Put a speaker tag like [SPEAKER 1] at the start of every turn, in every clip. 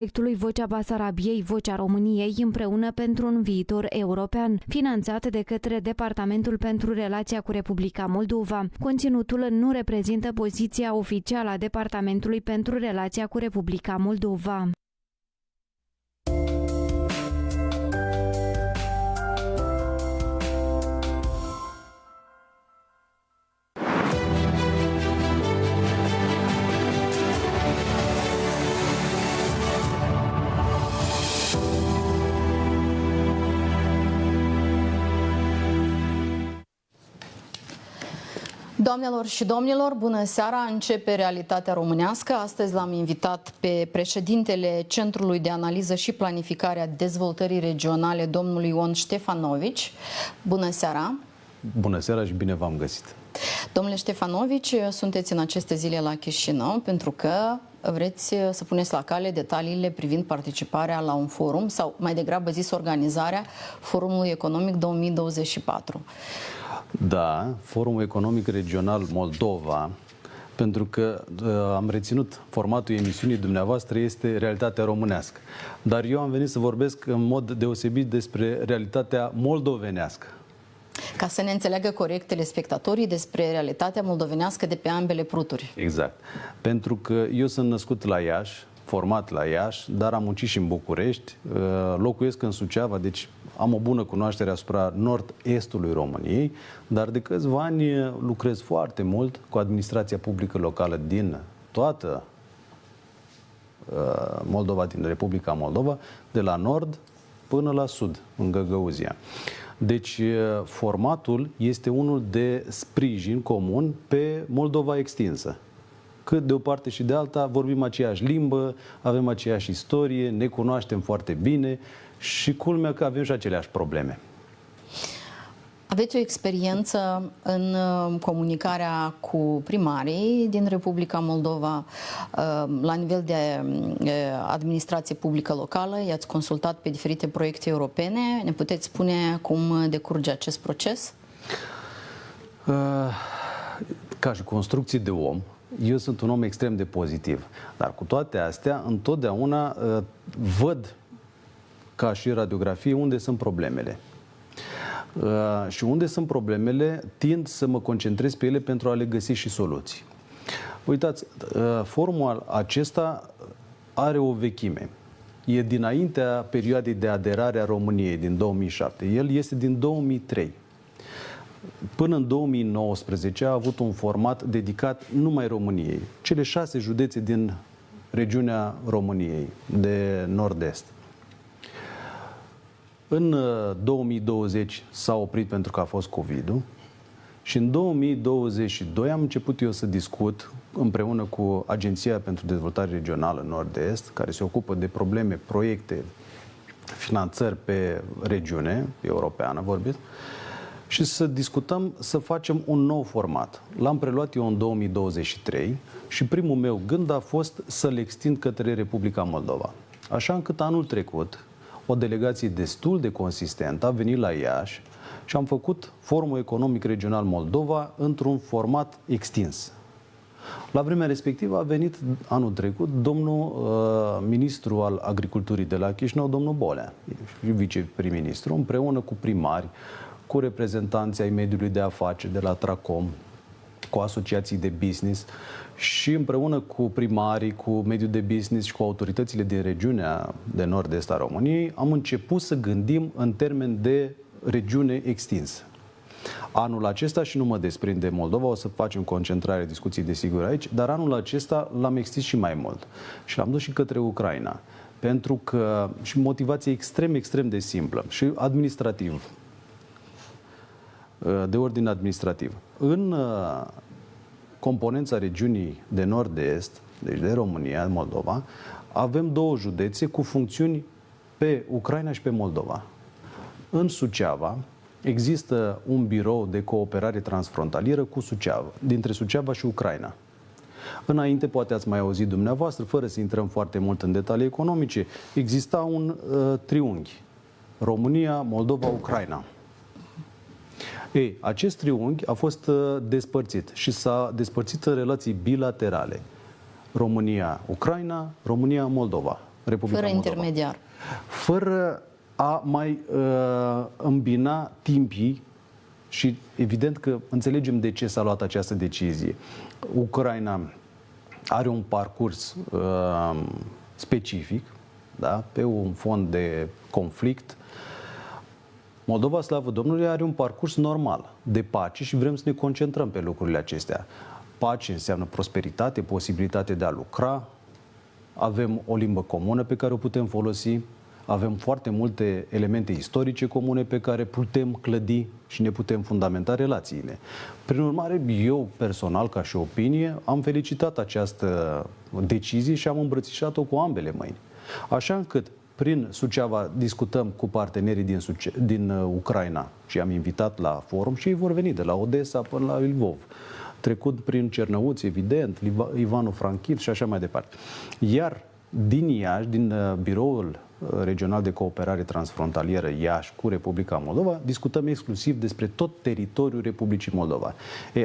[SPEAKER 1] Proiectului Vocea Basarabiei, Vocea României împreună pentru un viitor european, finanțat de către Departamentul pentru Relația cu Republica Moldova. Conținutul nu reprezintă poziția oficială a Departamentului pentru Relația cu Republica Moldova.
[SPEAKER 2] Doamnelor și domnilor, bună seara! Începe Realitatea Românească. Astăzi l-am invitat pe președintele Centrului de Analiză și Planificare a Dezvoltării Regionale, domnul Ion Ștefanovici. Bună seara!
[SPEAKER 3] Bună seara și bine v-am găsit!
[SPEAKER 2] Domnule Ștefanovici, sunteți în aceste zile la Chișinău pentru că vreți să puneți la cale detaliile privind participarea la un forum, sau mai degrabă zis organizarea Forumului Economic 2024.
[SPEAKER 3] Da, Forumul Economic Regional Moldova, pentru că am reținut formatul emisiunii dumneavoastră, este realitatea românească. Dar eu am venit să vorbesc în mod deosebit despre realitatea moldovenească.
[SPEAKER 2] Ca să ne înțeleagă corect telespectatorii despre realitatea moldovenească de pe ambele pruturi.
[SPEAKER 3] Exact. Pentru că eu sunt născut la Iași, format la Iași, dar am muncit și în București, locuiesc în Suceava, deci am o bună cunoaștere asupra nord-estului României, dar de câțiva ani lucrez foarte mult cu administrația publică locală din toată Moldova, din Republica Moldova, de la nord până la sud, în Găgăuzia. Deci formatul este unul de sprijin comun pe Moldova extinsă. Cât de o parte și de alta vorbim aceeași limbă, avem aceeași istorie, ne cunoaștem foarte bine și culmea că avem și aceleași probleme.
[SPEAKER 2] Aveți o experiență în comunicarea cu primarii din Republica Moldova la nivel de administrație publică locală, i-ați consultat pe diferite proiecte europene. Ne puteți spune cum decurge acest proces?
[SPEAKER 3] Ca și construcții de om, eu sunt un om extrem de pozitiv, dar cu toate astea, întotdeauna văd, ca și radiografie, unde sunt problemele. Și unde sunt problemele, tind să mă concentrez pe ele pentru a le găsi și soluții. Uitați, forumul acesta are o vechime. E dinaintea perioadei de aderare a României, din 2007. El este din 2003. Până în 2019 a avut un format dedicat numai României. Cele 6 județe din regiunea României, de nord-est. În 2020 s-a oprit pentru că a fost COVID-ul și în 2022 am început eu să discut împreună cu Agenția pentru Dezvoltare Regională Nord-Est, care se ocupă de probleme, proiecte, finanțări pe regiune europeană, vorbit, și să discutăm să facem un nou format. L-am preluat eu în 2023 și primul meu gând a fost să-l extind către Republica Moldova. Așa încât anul trecut, o delegație destul de consistentă a venit la Iași și am făcut Forumul Economic Regional Moldova într-un format extins. La vremea respectivă a venit anul trecut domnul ministru al agriculturii de la Chișinău, domnul Bolea, viceprim-ministru, împreună cu primari, cu reprezentanții ai mediului de afaceri de la Tracom, cu asociații de business și împreună cu primarii, cu mediul de business și cu autoritățile din regiunea de nord-est a României, am început să gândim în termen de regiune extinsă. Anul acesta, și nu mă desprind de Moldova, o să facem concentrare, discuții desigur aici, dar anul acesta l-am extins și mai mult. Și l-am dus și către Ucraina. Pentru că, și motivație extrem de simplă și administrativ, de ordine administrativ. În componența regiunii de nord-est, deci de România, Moldova, avem 2 județe cu funcțiuni pe Ucraina și pe Moldova. În Suceava există un birou de cooperare transfrontalieră cu Suceava, dintre Suceava și Ucraina. Înainte, poate ați mai auzit dumneavoastră, fără să intrăm foarte mult în detalii economice, exista un triunghi. România, Moldova, Ucraina. Ei, acest triunghi a fost despărțit și s-a despărțit în relații bilaterale. România-Ucraina, România-Moldova. Republica
[SPEAKER 2] Fără
[SPEAKER 3] Moldova.
[SPEAKER 2] intermediar.
[SPEAKER 3] Fără a mai îmbina timpii și evident că înțelegem de ce s-a luat această decizie. Ucraina are un parcurs specific, da? Pe un fond de conflict. Moldova, slavă Domnului, are un parcurs normal de pace și vrem să ne concentrăm pe lucrurile acestea. Pace înseamnă prosperitate, posibilitate de a lucra, avem o limbă comună pe care o putem folosi, avem foarte multe elemente istorice comune pe care putem clădi și ne putem fundamenta relațiile. Prin urmare, eu personal, ca și opinie, am felicitat această decizie și am îmbrățișat-o cu ambele mâini. Așa încât, prin Suceava, discutăm cu partenerii din Ucraina și am invitat la forum și ei vor veni de la Odessa până la Lvov, trecut prin Cernăuți, evident, Ivano-Frankivsk și așa mai departe. Iar din Iași, din Biroul Regional de Cooperare Transfrontalieră Iași cu Republica Moldova, discutăm exclusiv despre tot teritoriul Republicii Moldova.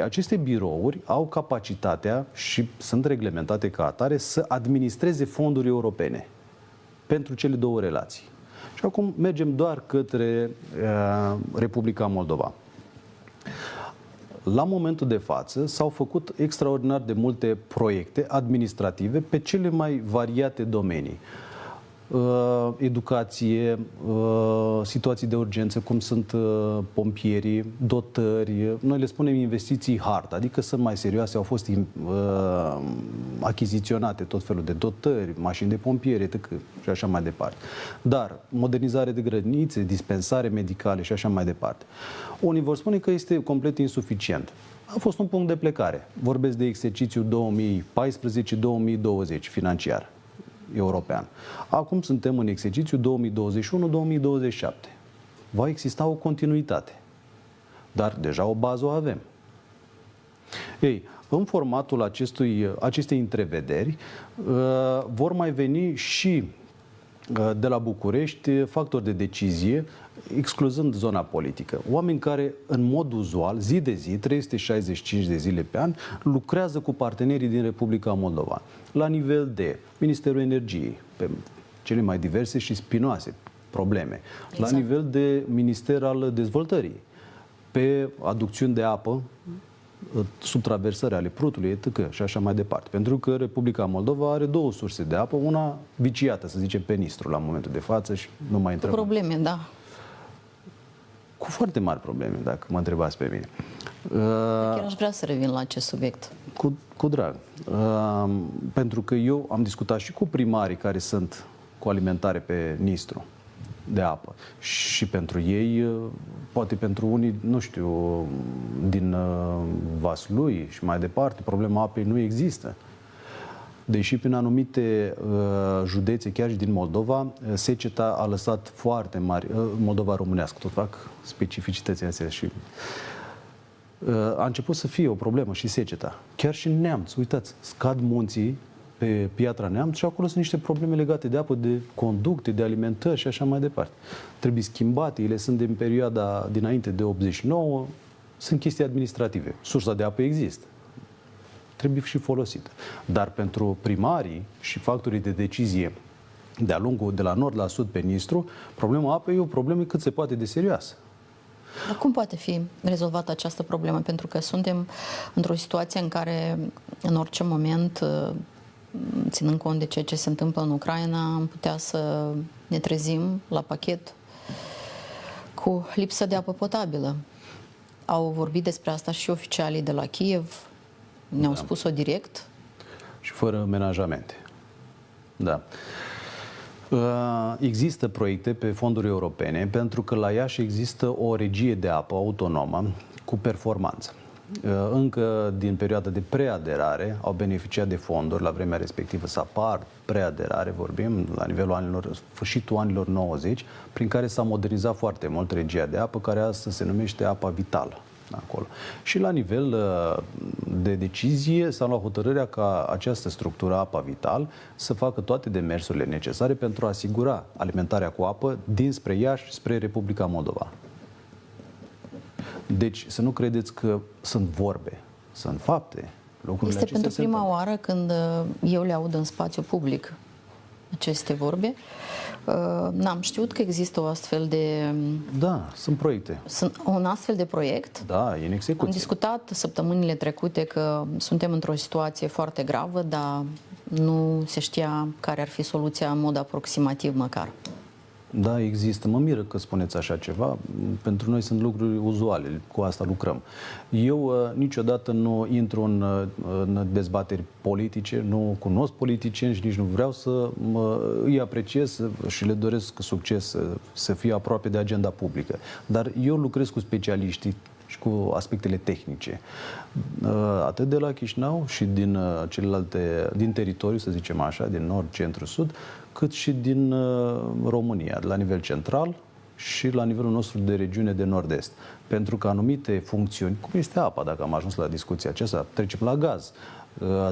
[SPEAKER 3] Aceste birouri au capacitatea și sunt reglementate ca atare să administreze fonduri europene pentru cele două relații. Și acum mergem doar către Republica Moldova. La momentul de față s-au făcut extraordinar de multe proiecte administrative pe cele mai variate domenii. Educație, situații de urgență, cum sunt pompierii, dotări, noi le spunem investiții hard, adică sunt mai serioase, au fost achiziționate tot felul de dotări, mașini de pompieri, etc. și așa mai departe. Dar modernizare de grădinițe, dispensare medicale și așa mai departe. Unii vor spune că este complet insuficient. A fost un punct de plecare. Vorbesc de exercițiul 2014-2020 financiar european. Acum suntem în exercițiu 2021-2027. Va exista o continuitate. Dar deja o bază o avem. Ei, în formatul acestei întrevederi vor mai veni și de la București factori de decizie, excluzând zona politică. Oameni care, în mod uzual, zi de zi, 365 de zile pe an, lucrează cu partenerii din Republica Moldova. La nivel de Ministerul Energiei, pe cele mai diverse și spinoase probleme. Exact. La nivel de Minister al Dezvoltării, pe aducțiuni de apă, subtraversări ale Prutului, etc. și așa mai departe. Pentru că Republica Moldova are două surse de apă, una viciată, să zicem, pe Nistru la momentul de față și nu mai intrăm.
[SPEAKER 2] Cu probleme, da.
[SPEAKER 3] Cu foarte mari probleme, dacă mă întrebați pe mine.
[SPEAKER 2] Chiar aș vrea să revin la acest subiect.
[SPEAKER 3] Cu drag. Pentru că eu am discutat și cu primarii care sunt cu alimentare pe Nistru de apă. Și pentru ei, poate pentru unii, nu știu, din Vaslui și mai departe, problema apei nu există. Deși prin anumite județe, chiar și din Moldova, seceta a lăsat foarte mari, Moldova românească, tot fac specificitățile astea și a început să fie o problemă și seceta. Chiar și în Neamț, uitați, scad munții pe Piatra Neamț și acolo sunt niște probleme legate de apă, de conducte, de alimentări și așa mai departe. Trebuie schimbate, ele sunt din perioada dinainte de 89, sunt chestii administrative. Sursa de apă există. Trebuie și folosită. Dar pentru primarii și factorii de decizie de-a lungul, de la nord la sud pe Nistru, problema apei e o problemă cât se poate de serioasă.
[SPEAKER 2] Dar cum poate fi rezolvată această problemă? Pentru că suntem într-o situație în care, în orice moment, ținând cont de ceea ce se întâmplă în Ucraina, am putea să ne trezim la pachet cu lipsă de apă potabilă. Au vorbit despre asta și oficialii de la Kiev, ne-au spus-o direct.
[SPEAKER 3] Și fără menajamente. Da. Există proiecte pe fonduri europene, pentru că la Iași există o regie de apă autonomă cu performanță. Încă din perioada de preaderare au beneficiat de fonduri la vremea respectivă, să apar preaderare, vorbim la nivelul sfârșitul anilor 90, prin care s-a modernizat foarte mult regia de apă, care astăzi se numește Apa Vitală. Acolo. Și la nivel de decizie s-a luat hotărârea ca această structură, Apa Vital, să facă toate demersurile necesare pentru a asigura alimentarea cu apă dinspre Iași spre Republica Moldova. Deci să nu credeți că sunt vorbe, sunt fapte. Lucrurile
[SPEAKER 2] este pentru prima oară când eu le aud în spațiu public. aceste vorbe. N-am știut că există o astfel de...
[SPEAKER 3] Da, sunt proiecte.
[SPEAKER 2] Un astfel de proiect.
[SPEAKER 3] Da, e în execuție.
[SPEAKER 2] Am discutat săptămânile trecute că suntem într-o situație foarte gravă, dar nu se știa care ar fi soluția în mod aproximativ măcar.
[SPEAKER 3] Da, există. Mă miră că spuneți așa ceva. Pentru noi sunt lucruri uzuale. Cu asta lucrăm. Eu niciodată nu intru în dezbateri politice, nu cunosc politicieni și nici nu vreau să îi apreciez și le doresc succes, să fie aproape de agenda publică. Dar eu lucrez cu specialiștii și cu aspectele tehnice. Atât de la Chișinău și din celelalte, din teritoriu, să zicem așa, din nord, centru, sud, cât și din România, la nivel central și la nivelul nostru de regiune de nord-est. Pentru că anumite funcțiuni, cum este apa, dacă am ajuns la discuția aceasta, trecem la gaz,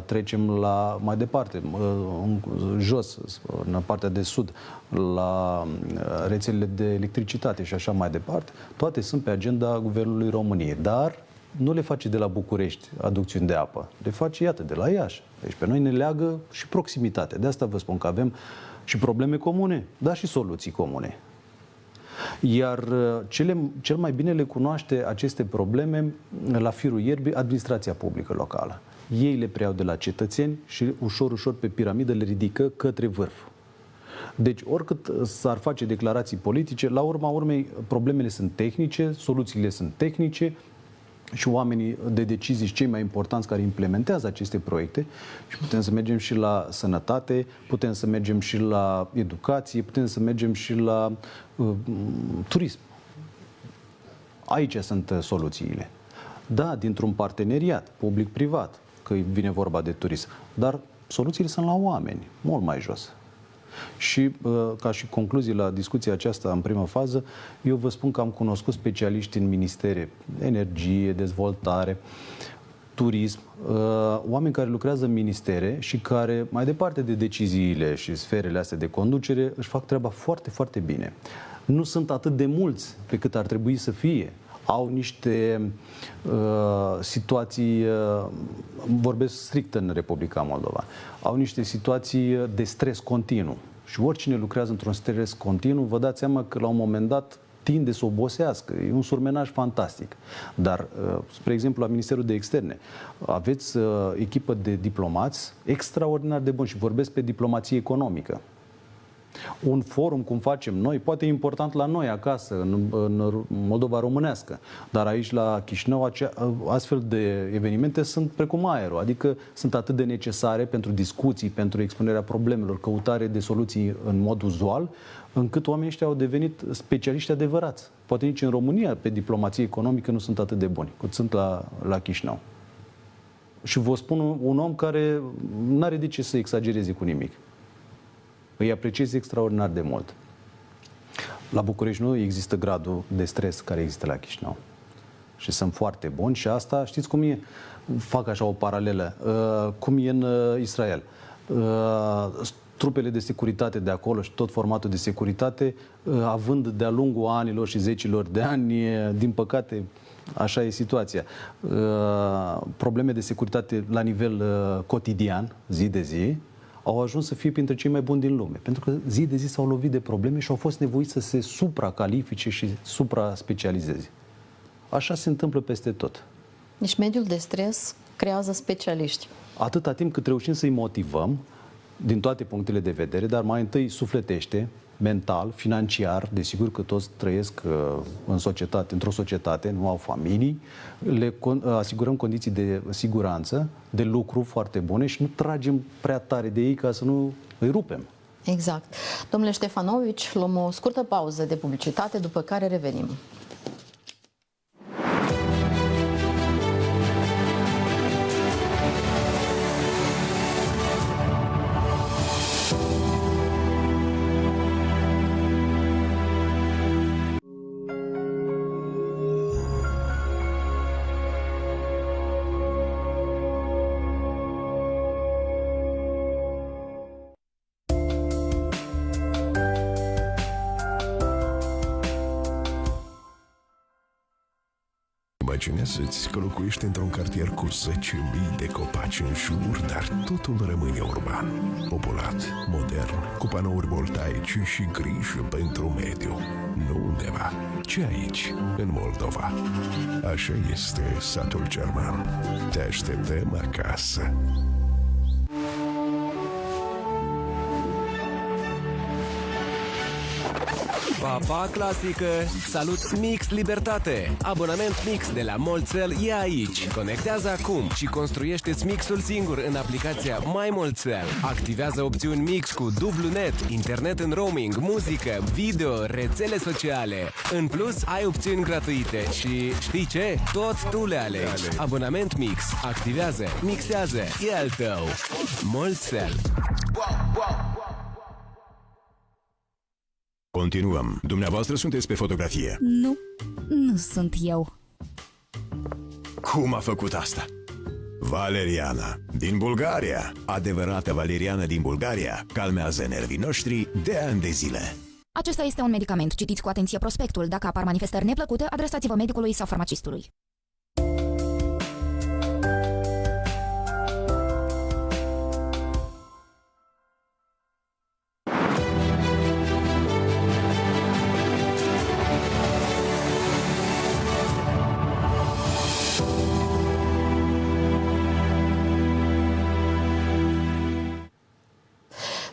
[SPEAKER 3] trecem la mai departe, jos, în partea de sud, la rețelele de electricitate și așa mai departe, toate sunt pe agenda Guvernului României. Dar nu le face de la București aducțiuni de apă, le face, iată, de la Iași. Deci pe noi ne leagă și proximitatea. De asta vă spun că avem și probleme comune, dar și soluții comune. Iar cel mai bine le cunoaște aceste probleme la firul ierbii administrația publică locală. Ei le preiau de la cetățeni și ușor, ușor pe piramidă le ridică către vârf. Deci, oricât s-ar face declarații politice, la urma urmei, problemele sunt tehnice, soluțiile sunt tehnice și oamenii de decizii și cei mai importanți care implementează aceste proiecte, și putem să mergem și la sănătate, putem să mergem și la educație, putem să mergem și la turism. Aici sunt soluțiile. Da, dintr-un parteneriat public-privat, că vine vorba de turism, dar soluțiile sunt la oameni, mult mai jos. Și ca și concluzie la discuția aceasta în primă fază, eu vă spun că am cunoscut specialiști în ministere, energie, dezvoltare, turism, oameni care lucrează în ministere și care, mai departe de deciziile și sferele astea de conducere, își fac treaba foarte, foarte bine. Nu sunt atât de mulți pe cât ar trebui să fie. Au niște situații, vorbesc strict în Republica Moldova, au niște situații de stres continuu. Și oricine lucrează într-un stres continuu, vă dați seama că la un moment dat tinde să obosească. E un surmenaj fantastic. Dar, spre exemplu, la Ministerul de Externe, aveți echipă de diplomați extraordinar de buni și vorbesc pe diplomație economică. Un forum, cum facem noi, poate e important la noi acasă, în Moldova românească, dar aici la Chișinău astfel de evenimente sunt precum aerul, adică sunt atât de necesare pentru discuții, pentru expunerea problemelor, căutare de soluții în mod uzual, încât oamenii ăștia au devenit specialiști adevărați. Poate nici în România pe diplomație economică nu sunt atât de buni cât sunt la Chișinău. Și vă spun un om care nu are de ce să exagereze cu nimic. Îi apreciez extraordinar de mult. La București nu există gradul de stres care există la Chișinău. Și sunt foarte buni și asta, știți cum e? Fac așa o paralelă. Cum e în Israel. Trupele de securitate de acolo și tot formatul de securitate, având de-a lungul anilor și zecilor de ani, din păcate, așa e situația, probleme de securitate la nivel cotidian, zi de zi, au ajuns să fie printre cei mai buni din lume. Pentru că zi de zi s-au lovit de probleme și au fost nevoiți să se supracalifice și supra-specializeze. Așa se întâmplă peste tot.
[SPEAKER 2] Deci mediul de stres creează specialiști.
[SPEAKER 3] Atâta timp cât reușim să-i motivăm din toate punctele de vedere, dar mai întâi sufletește, mental, financiar, desigur că toți trăiesc în societate, într-o societate, nu au familii, le asigurăm condiții de siguranță, de lucru foarte bune și nu tragem prea tare de ei ca să nu îi rupem.
[SPEAKER 2] Exact. Domnule Ștefanovici, luăm o scurtă pauză de publicitate, după care revenim.
[SPEAKER 4] Imaginează-ți că locuiești într-un cartier cu 10.000 de copaci în jur, dar totul rămâne urban, populat, modern, cu panouri voltaice și grijă pentru mediu. Nu undeva, ci aici, în Moldova. Așa este satul german. Te așteptăm acasă.
[SPEAKER 5] Papa clasică! Salut Mix Libertate! Abonament Mix de la Mulțel e aici! Conectează acum și construiește-ți mixul singur în aplicația My Mulțel. Activează opțiuni Mix cu dublu net, internet în roaming, muzică, video, rețele sociale. În plus, ai opțiuni gratuite și știi ce? Tot tu le alegi. Abonament Mix. Activează, mixează, e al tău. Mulțel.
[SPEAKER 4] Continuăm. Dumneavoastră sunteți pe fotografie.
[SPEAKER 6] Nu sunt eu.
[SPEAKER 4] Cum a făcut asta? Valeriana, din Bulgaria. Adevărată valeriană din Bulgaria calmează nervii noștri de ani de zile.
[SPEAKER 6] Acesta este un medicament. Citiți cu atenție prospectul. Dacă apar manifestări neplăcute, adresați-vă medicului sau farmacistului.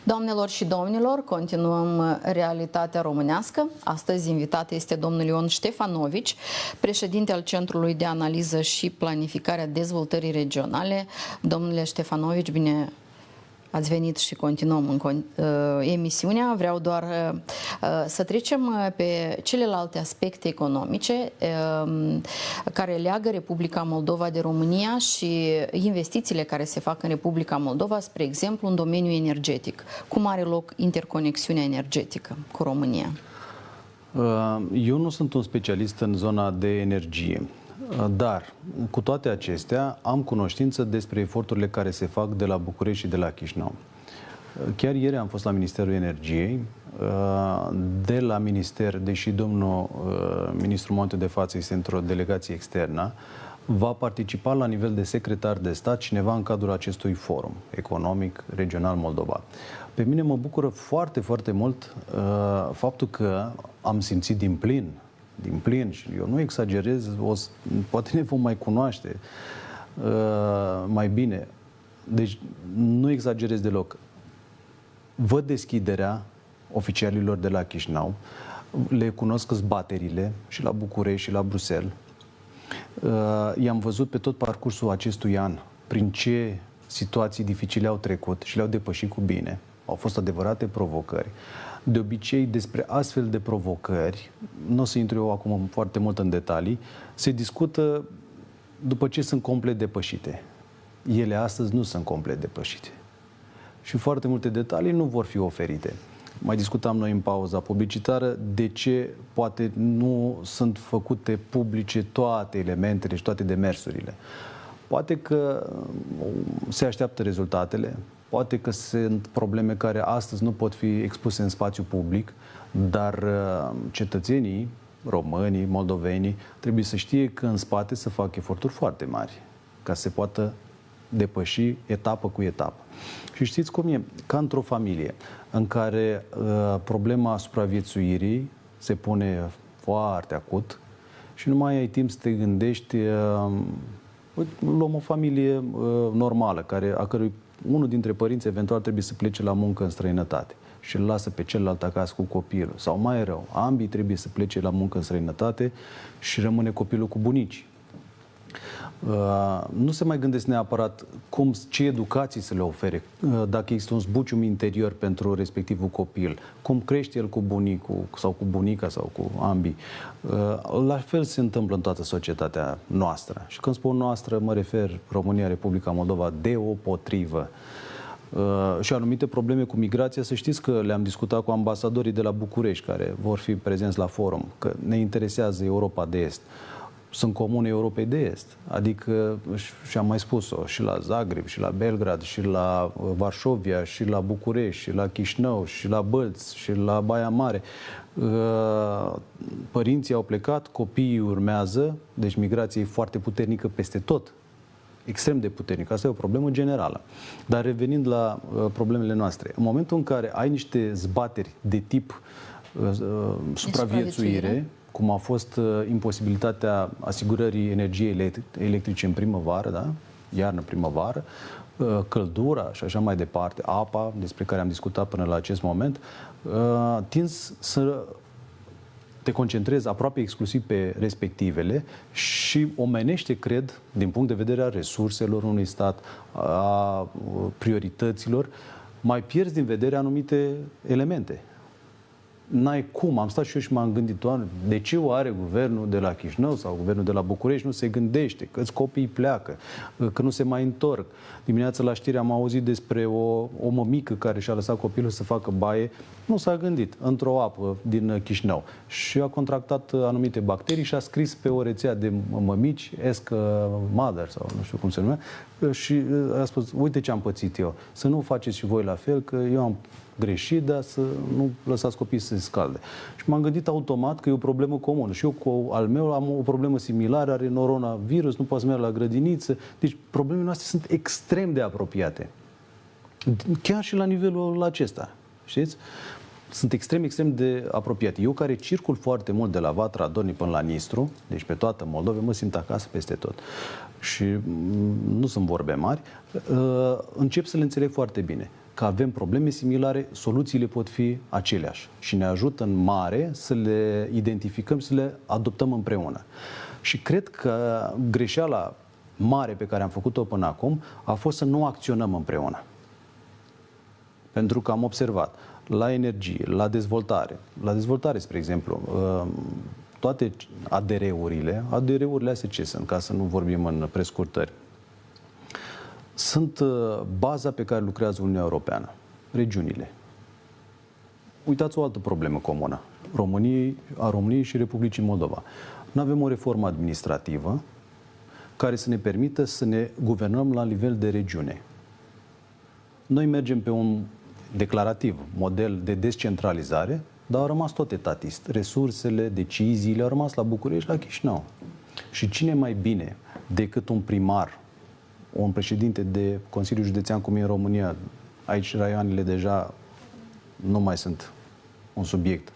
[SPEAKER 2] Doamnelor și domnilor, continuăm Realitatea Românească. Astăzi invitat este domnul Ion Ștefanovici, președinte al Centrului de Analiză și Planificare a Dezvoltării Regionale. Domnule Ștefanovici, bine ați venit și continuăm emisiunea. Vreau doar să trecem pe celelalte aspecte economice care leagă Republica Moldova de România și investițiile care se fac în Republica Moldova, spre exemplu, în domeniul energetic. Cum are loc interconexiunea energetică cu România?
[SPEAKER 3] Eu nu sunt un specialist în zona de energie. Dar, cu toate acestea, am cunoștință despre eforturile care se fac de la București și de la Chișinău. Chiar ieri am fost la Ministerul Energiei. De la Minister, deși domnul ministru în momentul de față este într-o delegație externă, va participa la nivel de secretar de stat cineva în cadrul acestui forum economic regional Moldova. Pe mine mă bucură foarte, foarte mult faptul că am simțit din plin, și eu nu exagerez, poate ne vom mai cunoaște mai bine. Deci nu exagerez deloc. Văd deschiderea oficialilor de la Chișinău, le cunosc zbaterile și la București și la Bruxelles. I-am văzut pe tot parcursul acestui an prin ce situații dificile au trecut și le-au depășit cu bine. Au fost adevărate provocări. De obicei, despre astfel de provocări, nu o să intru eu acum foarte mult în detalii, se discută după ce sunt complet depășite. Ele astăzi nu sunt complet depășite. Și foarte multe detalii nu vor fi oferite. Mai discutam noi în pauza publicitară de ce poate nu sunt făcute publice toate elementele și toate demersurile. Poate că se așteaptă rezultatele, poate că sunt probleme care astăzi nu pot fi expuse în spațiu public, dar cetățenii, românii, moldovenii, trebuie să știe că în spate se fac eforturi foarte mari ca să se poată depăși etapă cu etapă. Și știți cum e? Ca într-o familie în care problema supraviețuirii se pune foarte acut și nu mai ai timp să te gândești. Luăm o familie normală, a cărui unul dintre părinți eventual trebuie să plece la muncă în străinătate și îl lasă pe celălalt acasă cu copilul. Sau mai rău, ambii trebuie să plece la muncă în străinătate și rămâne copilul cu bunicii. Nu se mai gândesc neapărat ce educații să le ofere, dacă există un zbucium interior pentru respectivul copil, cum crește el cu bunicul sau cu bunica sau cu ambii. La fel se întâmplă în toată societatea noastră. Și când spun noastră, mă refer România, Republica Moldova, deopotrivă. Și anumite probleme cu migrația, să știți că le-am discutat cu ambasadorii de la București, care vor fi prezenți la forum, că ne interesează Europa de Est. sunt comune Europei de Est. Adică, și am mai spus-o, și la Zagreb, și la Belgrad, și la Varșovia, și la București, și la Chișinău, și la Bălți, și la Baia Mare. Părinții au plecat, copiii urmează, deci migrația e foarte puternică peste tot. Extrem de puternică. Asta e o problemă generală. Dar revenind la problemele noastre, în momentul în care ai niște zbateri de tip supraviețuire, cum a fost imposibilitatea asigurării energiei electrice în primăvară, da? Iarnă-primăvară, căldura și așa mai departe, apa, despre care am discutat până la acest moment, tinzi să te concentrezi aproape exclusiv pe respectivele și omenește, cred, din punct de vedere a resurselor unui stat, a priorităților, mai pierzi din vedere anumite elemente. N-ai cum, am stat și eu și m-am gândit, Doamne, de ce o are guvernul de la Chișinău sau guvernul de la București, nu se gândește, că copiii pleacă, că nu se mai întorc. Dimineața la știri am auzit despre o mămică care și-a lăsat copilul să facă baie, nu s-a gândit, într-o apă din Chișinău și a contractat anumite bacterii și a scris pe o rețea de mămici, Ask Mother sau nu știu cum se numea, și a spus, uite ce am pățit eu, să nu faceți și voi la fel, că eu am greșit, dar să nu lăsați copiii să se scalde. Și m-am gândit automat că e o problemă comună. Și eu cu al meu am o problemă similară, are noronavirus, nu poate să meargă la grădiniță. Deci problemele noastre sunt extrem de apropiate. Chiar și la nivelul acesta. Știți? Sunt extrem de apropiate. Eu care circul foarte mult de la Vatra Dorni până la Nistru, deci pe toată Moldova, mă simt acasă peste tot. Și nu sunt vorbe mari, încep să le înțeleg foarte bine. Că avem probleme similare, soluțiile pot fi aceleași și ne ajută în mare să le identificăm, să le adoptăm împreună. Și cred că greșeala mare pe care am făcut-o până acum a fost să nu acționăm împreună. Pentru că am observat la energie, la dezvoltare, spre exemplu, toate ADR-urile astea ce sunt, ca să nu vorbim în prescurtări, sunt baza pe care lucrează Uniunea Europeană, regiunile. Uitați o altă problemă comună, a României și Republicii Moldova. Nu avem o reformă administrativă care să ne permită să ne guvernăm la nivel de regiune. Noi mergem pe un declarativ model de descentralizare, dar au rămas tot etatist. Resursele, deciziile au rămas la București, la Chișinău. Și cine mai bine decât un primar, un președinte de Consiliul Județean, cum e în România, aici raioanele deja nu mai sunt un subiect,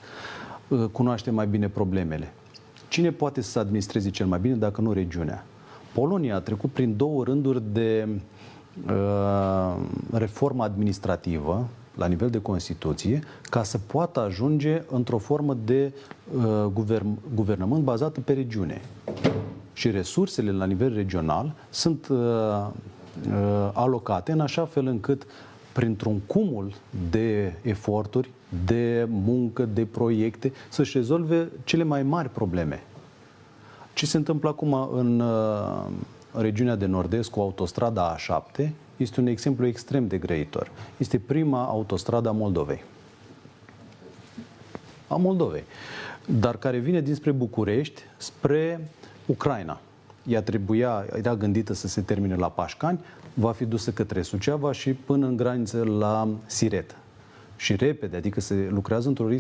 [SPEAKER 3] cunoaște mai bine problemele. Cine poate să administreze cel mai bine dacă nu regiunea? Polonia a trecut prin 2 rânduri de reformă administrativă la nivel de Constituție ca să poată ajunge într-o formă de guvernământ bazată pe regiune. Și resursele la nivel regional sunt alocate în așa fel încât printr-un cumul de eforturi, de muncă, de proiecte, să-și rezolve cele mai mari probleme. Ce se întâmplă acum în regiunea de nord-est cu autostrada A7 este un exemplu extrem de grăitor. Este prima autostradă a Moldovei. Dar care vine dinspre București spre Ucraina. Ea era gândită să se termine la Pașcani, va fi dusă către Suceava și până în graniță la Siret. Și repede, adică se lucrează într-un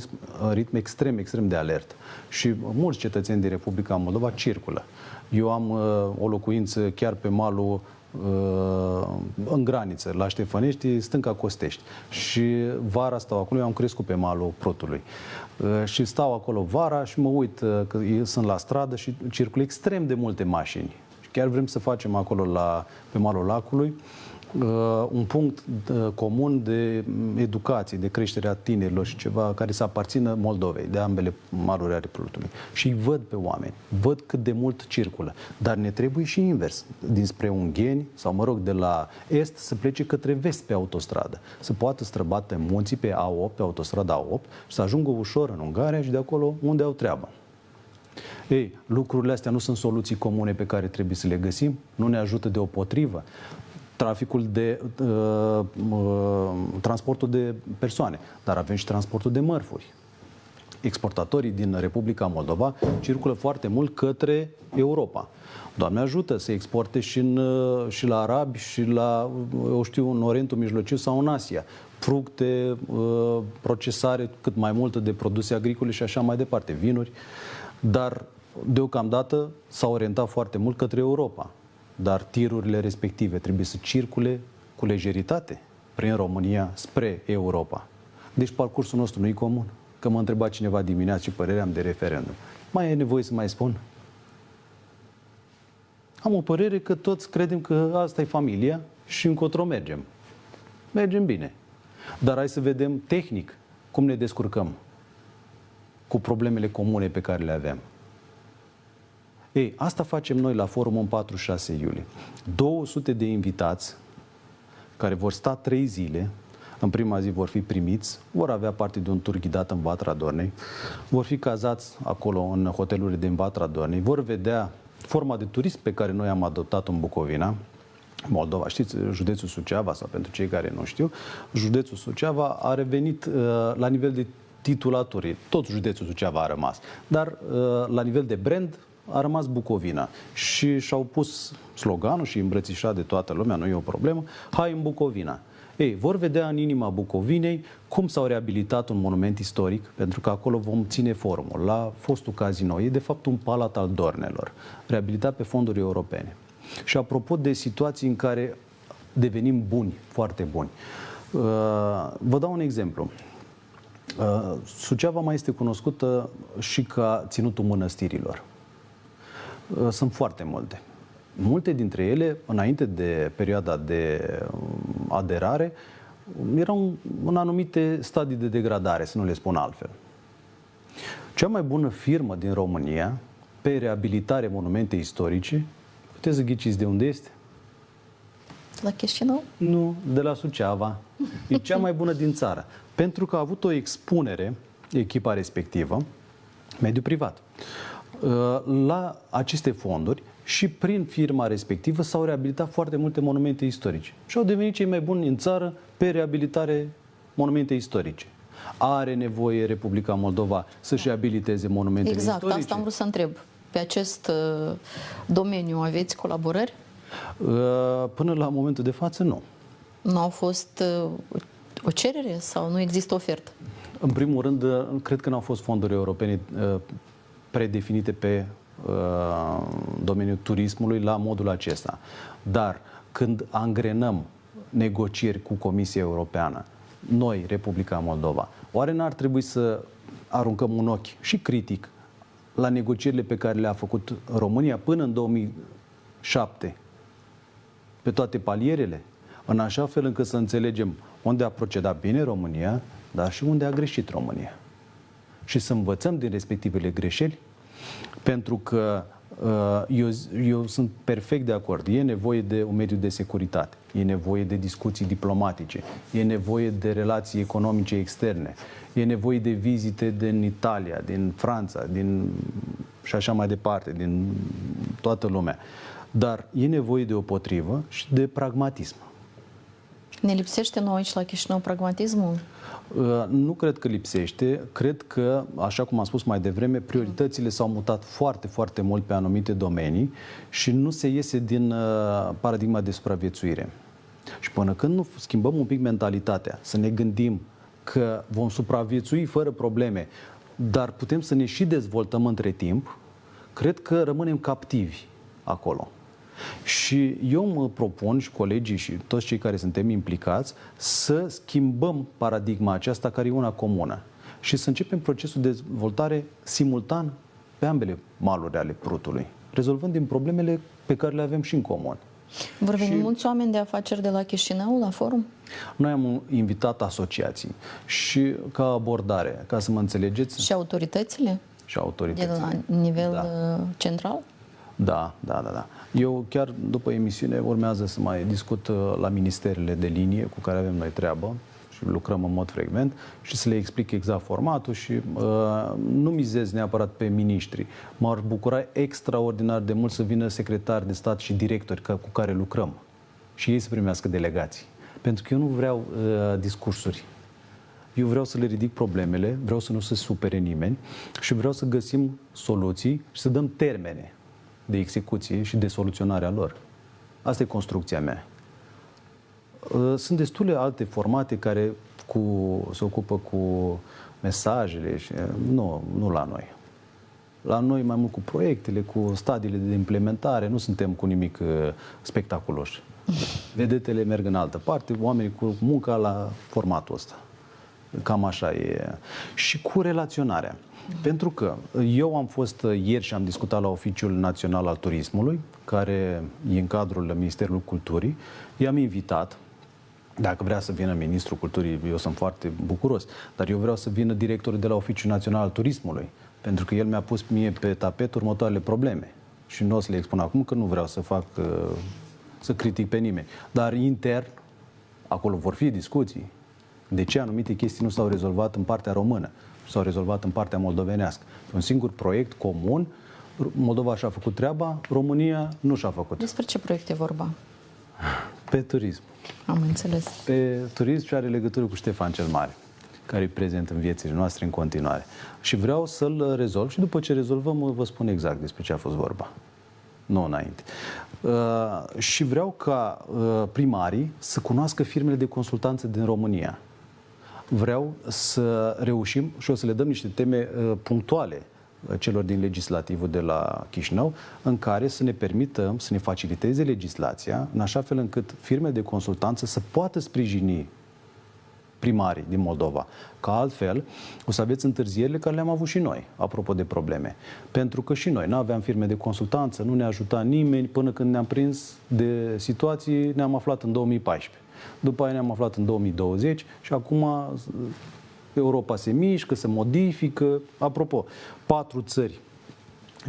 [SPEAKER 3] ritm extrem de alert. Și mulți cetățeni din Republica Moldova circulă. Eu am o locuință chiar pe malul în graniță, la Ștefănești, stânca Costești. Și vara stau acolo, eu am crescut pe malul Protului. Și stau acolo vara și mă uit că sunt la stradă și circulă extrem de multe mașini. Și chiar vrem să facem acolo pe malul lacului un punct comun de educație, de creștere a tinerilor și ceva care să aparțină Moldovei, de ambele maluri ale Prutului. Și îi văd pe oameni, văd cât de mult circulă. Dar ne trebuie și invers, dinspre Ungheni sau, mă rog, de la est să plece către vest pe autostradă. Să poată străbate munții pe A8, pe autostrada A8 și să ajungă ușor în Ungaria și de acolo unde au treabă. Ei, lucrurile astea nu sunt soluții comune pe care trebuie să le găsim, nu ne ajută deopotrivă. Traficul de transportul de persoane, dar avem și transportul de mărfuri. exportatorii din Republica Moldova circulă foarte mult către Europa. Doamne ajută să exporte și la arabi, și la, eu știu, în Orientul Mijlociu sau în Asia. Fructe, procesare cât mai multă de produse agricole și așa mai departe, vinuri. Dar deocamdată s-au orientat foarte mult către Europa. Dar tirurile respective trebuie să circule cu lejeritate prin România spre Europa. Deci parcursul nostru nu e comun. Că mă întreba cineva dimineață ce părere am de referendum. Mai e nevoie să mai spun? Am o părere că toți credem că asta e familia și încotro mergem. Mergem bine. Dar hai să vedem tehnic cum ne descurcăm cu problemele comune pe care le avem. Ei, asta facem noi la forumul în 4-6 iulie. 200 de invitați care vor sta 3 zile. În prima zi vor fi primiți, vor avea parte de un tur ghidat în Vatra Dornei, vor fi cazați acolo în hotelurile din Vatra Dornei, vor vedea forma de turism pe care noi am adoptat-o în Bucovina, Moldova. Știți, județul Suceava, sau pentru cei care nu știu, județul Suceava a revenit la nivel de titulaturi. Tot județul Suceava a rămas, dar la nivel de brand a rămas Bucovina și și-au pus sloganul și îmbrățișat de toată lumea, nu e o problemă, hai în Bucovina. Ei, vor vedea în inima Bucovinei cum s-au reabilitat un monument istoric, pentru că acolo vom ține forumul, la fostul Casino. E de fapt un palat al Dornelor, reabilitat pe fonduri europene. Și apropo de situații în care devenim buni, foarte buni, vă dau un exemplu. Suceava mai este cunoscută și ca ținutul mănăstirilor. Sunt foarte multe. Multe dintre ele, înainte de perioada de aderare, erau în anumite stadii de degradare, să nu le spun altfel. Cea mai bună firmă din România pe reabilitare monumente istorice, puteți să ghiciți de unde este?
[SPEAKER 2] La Chișinău?
[SPEAKER 3] Nu, de la Suceava. E cea mai bună din țară. Pentru că a avut o expunere, echipa respectivă, mediul privat, la aceste fonduri și prin firma respectivă s-au reabilitat foarte multe monumente istorice. Și au devenit cei mai buni în țară pe reabilitare monumente istorice. Are nevoie Republica Moldova să-și reabiliteze monumentele istorice?
[SPEAKER 2] Exact, asta am vrut să întreb. Pe acest domeniu aveți colaborări?
[SPEAKER 3] Până la momentul de față, nu.
[SPEAKER 2] Nu au fost o cerere sau nu există ofertă?
[SPEAKER 3] În primul rând, cred că nu au fost fonduri europene predefinite pe domeniul turismului la modul acesta. Dar când angrenăm negocieri cu Comisia Europeană, noi, Republica Moldova, oare n-ar trebui să aruncăm un ochi și critic la negocierile pe care le-a făcut România până în 2007 pe toate palierele, în așa fel încât să înțelegem unde a procedat bine România, dar și unde a greșit România. Și să învățăm din respectivele greșeli, pentru că eu sunt perfect de acord. E nevoie de un mediu de securitate, e nevoie de discuții diplomatice, e nevoie de relații economice externe, e nevoie de vizite din Italia, din Franța, și așa mai departe, din toată lumea. Dar e nevoie de o potrivă și de pragmatism.
[SPEAKER 2] Ne lipsește nouă aici la Chișinău pragmatismul?
[SPEAKER 3] Nu cred că lipsește. Cred că, așa cum am spus mai devreme, prioritățile s-au mutat foarte, foarte mult pe anumite domenii și nu se iese din paradigma de supraviețuire. Și până când nu schimbăm un pic mentalitatea, să ne gândim că vom supraviețui fără probleme, dar putem să ne și dezvoltăm între timp, cred că rămânem captivi acolo. Și eu mă propun, și colegii și toți cei care suntem implicați, să schimbăm paradigma aceasta care e una comună și să începem procesul de dezvoltare simultan pe ambele maluri ale Prutului, rezolvând din problemele pe care le avem și în comun.
[SPEAKER 2] Vor veni mulți oameni de afaceri de la Chișinău la forum?
[SPEAKER 3] Noi am invitat asociații și ca abordare, ca să mă înțelegeți...
[SPEAKER 2] Și autoritățile?
[SPEAKER 3] Și autoritățile.
[SPEAKER 2] De la nivel central?
[SPEAKER 3] Da. Eu chiar după emisiune urmează să mai discut la ministerele de linie cu care avem noi treabă și lucrăm în mod frecvent și să le explic exact formatul și nu mizez neapărat pe miniștri. M-ar bucura extraordinar de mult să vină secretari de stat și directori cu care lucrăm și ei să primească delegații. Pentru că eu nu vreau discursuri. Eu vreau să le ridic problemele, vreau să nu se supere nimeni și vreau să găsim soluții și să dăm termene de execuție și de soluționare a lor. Asta e construcția mea. Sunt destule alte formate care se ocupă cu mesajele și nu la noi. La noi mai mult cu proiectele, cu stadiile de implementare, nu suntem cu nimic spectaculoși. Vedetele merg în altă parte, oamenii cu munca la formatul ăsta. Cam așa e. Și cu relaționarea. Pentru că eu am fost ieri și am discutat la Oficiul Național al Turismului, care e în cadrul Ministerului Culturii. I-am invitat, dacă vrea să vină Ministrul Culturii, eu sunt foarte bucuros, dar eu vreau să vină directorul de la Oficiul Național al Turismului, pentru că el mi-a pus mie pe tapet următoarele probleme. Și nu o să le expun acum, că nu vreau să critic pe nimeni. Dar intern, acolo vor fi discuții. De ce anumite chestii nu s-au rezolvat în partea română, s-au rezolvat în partea moldovenească. Un singur proiect comun, Moldova și-a făcut treaba, România nu și-a făcut.
[SPEAKER 2] Despre ce proiect e vorba?
[SPEAKER 3] Pe turism.
[SPEAKER 2] Am înțeles.
[SPEAKER 3] Pe turism și are legătură cu Ștefan cel Mare, care e prezent în viețile noastre în continuare. Și vreau să-l rezolv și după ce rezolvăm vă spun exact despre ce a fost vorba. Nu înainte. Și vreau ca primarii să cunoască firmele de consultanță din România. Vreau să reușim și o să le dăm niște teme punctuale celor din legislativul de la Chișinău, în care să ne permită, să ne faciliteze legislația, în așa fel încât firme de consultanță să poată sprijini primarii din Moldova. Că altfel o să aveți întârzierile care le-am avut și noi, apropo de probleme. Pentru că și noi nu aveam firme de consultanță, nu ne ajuta nimeni, până când ne-am prins de situații, ne-am aflat în 2014. După aia ne-am aflat în 2020 și acum Europa se mișcă, se modifică. Apropo, 4 țări,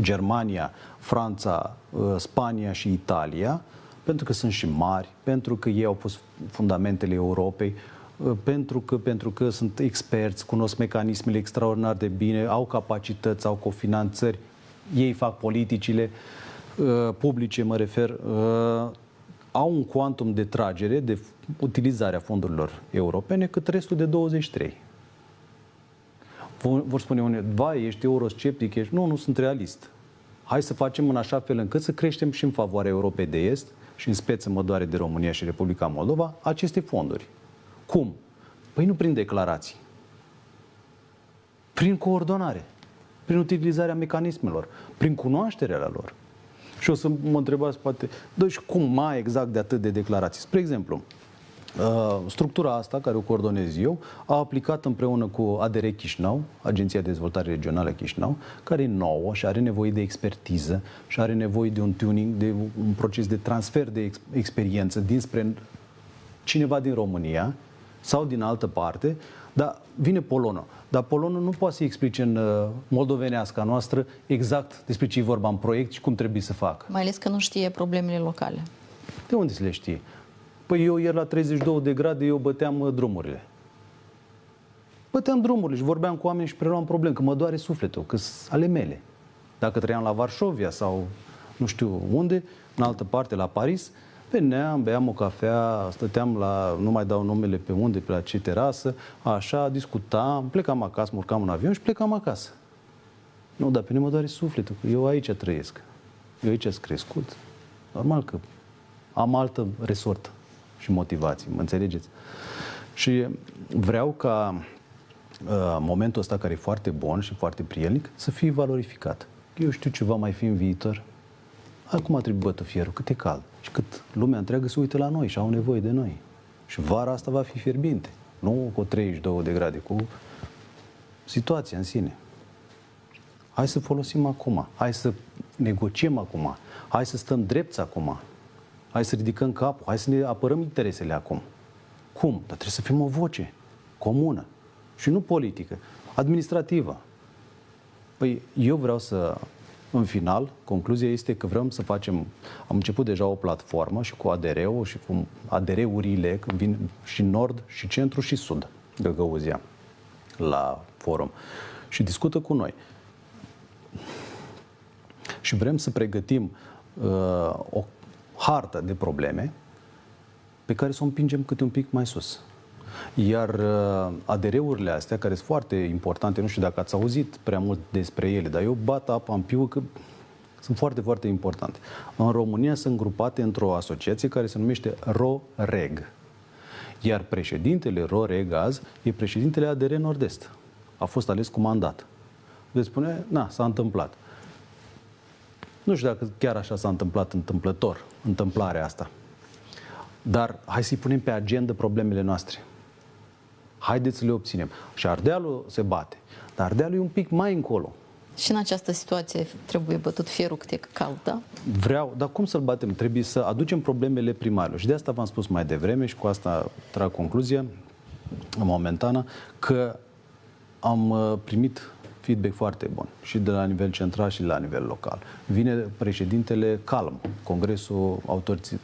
[SPEAKER 3] Germania, Franța, Spania și Italia, pentru că sunt și mari, pentru că ei au pus fundamentele Europei, pentru că sunt experți, cunosc mecanismele extraordinar de bine, au capacități, au cofinanțări, ei fac politicile publice, mă refer, au un cuantum de tragere, de utilizarea fondurilor europene, cât restul de 23. Vor spune unii, vai, ești eurosceptic, ești... Nu sunt realist. Hai să facem în așa fel încât să creștem și în favoarea Europei de Est și în speță mă doare de România și Republica Moldova aceste fonduri. Cum? Păi nu prin declarații. Prin coordonare. Prin utilizarea mecanismelor. Prin cunoașterea lor. Și o să mă întrebați poate, și cum mai exact de atât de declarații? Spre exemplu, structura asta, care o coordonez eu, a aplicat împreună cu ADR Chișinău, Agenția de Dezvoltare Regională Chișinău, care e nouă și are nevoie de expertiză și are nevoie de un tuning, de un proces de transfer de experiență dinspre cineva din România sau din altă parte, dar vine polonul. Dar polonul nu poate să explice în moldovenească noastră exact despre ce e vorba în proiect și cum trebuie să facă.
[SPEAKER 2] Mai ales că nu știe problemele locale.
[SPEAKER 3] De unde să le știe? Păi eu ieri la 32 de grade eu băteam drumurile. Băteam drumurile și vorbeam cu oameni și preluam probleme, că mă doare sufletul, că sunt ale mele. Dacă trăiam la Varșovia sau nu știu unde, în altă parte, la Paris, veneam, beam o cafea, stăteam la, nu mai dau numele pe unde, pe la ce terasă, așa, discutam, plecam acasă, mă urcam în avion și plecam acasă. Nu, dar pe mine mă doare sufletul, că eu aici trăiesc. Eu aici sunt crescut. Normal că am altă resortă și motivații, mă înțelegeți? Și vreau ca momentul ăsta, care e foarte bun și foarte prielnic, să fie valorificat. Eu știu ce va mai fi în viitor. Acum trebuie bătut fierul, cât e cald și cât lumea întreagă se uită la noi și au nevoie de noi. Și vara asta va fi fierbinte, nu cu 32 de grade, cu situația în sine. Hai să folosim acum, hai să negociem acum, hai să stăm drepți acum, hai să ridicăm capul, hai să ne apărăm interesele acum. Cum? Dar trebuie să fim o voce comună și nu politică, administrativă. Păi eu vreau să, în final, concluzia este că vrem să facem, am început deja o platformă și cu ADR-ul și cu ADR-urile, când vin și nord, și centru, și sud, Găgăuzia, la forum. Și discută cu noi. Și vrem să pregătim o hartă de probleme pe care să o împingem câte un pic mai sus. Iar ADR-urile astea, care sunt foarte importante, nu știu dacă ați auzit prea mult despre ele, dar eu bat apa în piu că sunt foarte, foarte importante. În România sunt grupate într-o asociație care se numește ROREG. Iar președintele ROREG azi e președintele ADR Nord-Est. A fost ales cu mandat. Veți spune, na, s-a întâmplat. Nu știu dacă chiar așa s-a întâmplat întâmplarea asta. Dar hai să-i punem pe agenda problemele noastre. Haideți să le obținem. Și Ardealul se bate. Dar Ardealul e un pic mai încolo.
[SPEAKER 2] Și în această situație trebuie bătut fierul cât e cald, da?
[SPEAKER 3] Vreau, dar cum să-l batem? Trebuie să aducem problemele primarilor. Și de asta v-am spus mai devreme și cu asta trag concluzia momentană că am primit feedback foarte bun și de la nivel central și de la nivel local. Vine președintele calm, Congresul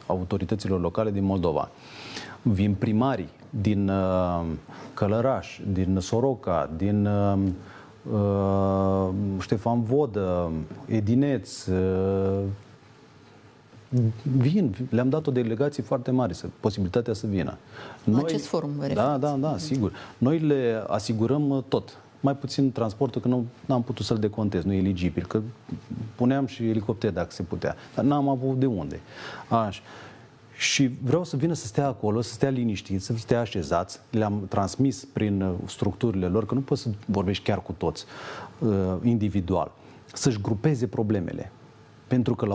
[SPEAKER 3] Autorităților Locale din Moldova. Vin primarii din Călăraș, din Soroca, din Ștefan Vodă, Edineț, vin. Le-am dat o delegație foarte mare, posibilitatea să vină.
[SPEAKER 2] La acest forum, vă referiți?
[SPEAKER 3] Da, sigur. Noi le asigurăm tot. Mai puțin transportul, că nu am putut să-l decontez, nu e eligibil, că puneam și elicopter dacă se putea, dar n-am avut de unde. Așa. Și vreau să vină să stea acolo, să stea liniștiți, să stea așezați. Le-am transmis prin structurile lor, că nu poți să vorbești chiar cu toți, individual. Să-și grupeze problemele. Pentru că,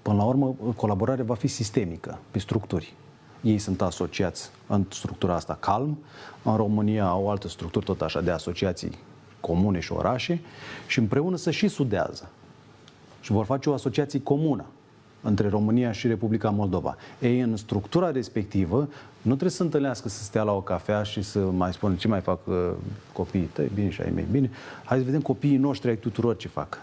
[SPEAKER 3] până la urmă, colaborarea va fi sistemică, pe structuri. Ei sunt asociați în structura asta calm. În România au altă structură tot așa de asociații comune și orașe și împreună să și sudează. Și vor face o asociație comună între România și Republica Moldova. Ei, în structura respectivă, nu trebuie să întâlnească, să stea la o cafea și să mai spună ce mai fac copiii tăi, bine și ai mei, bine. Hai să vedem copiii noștri, ai tuturor, ce fac.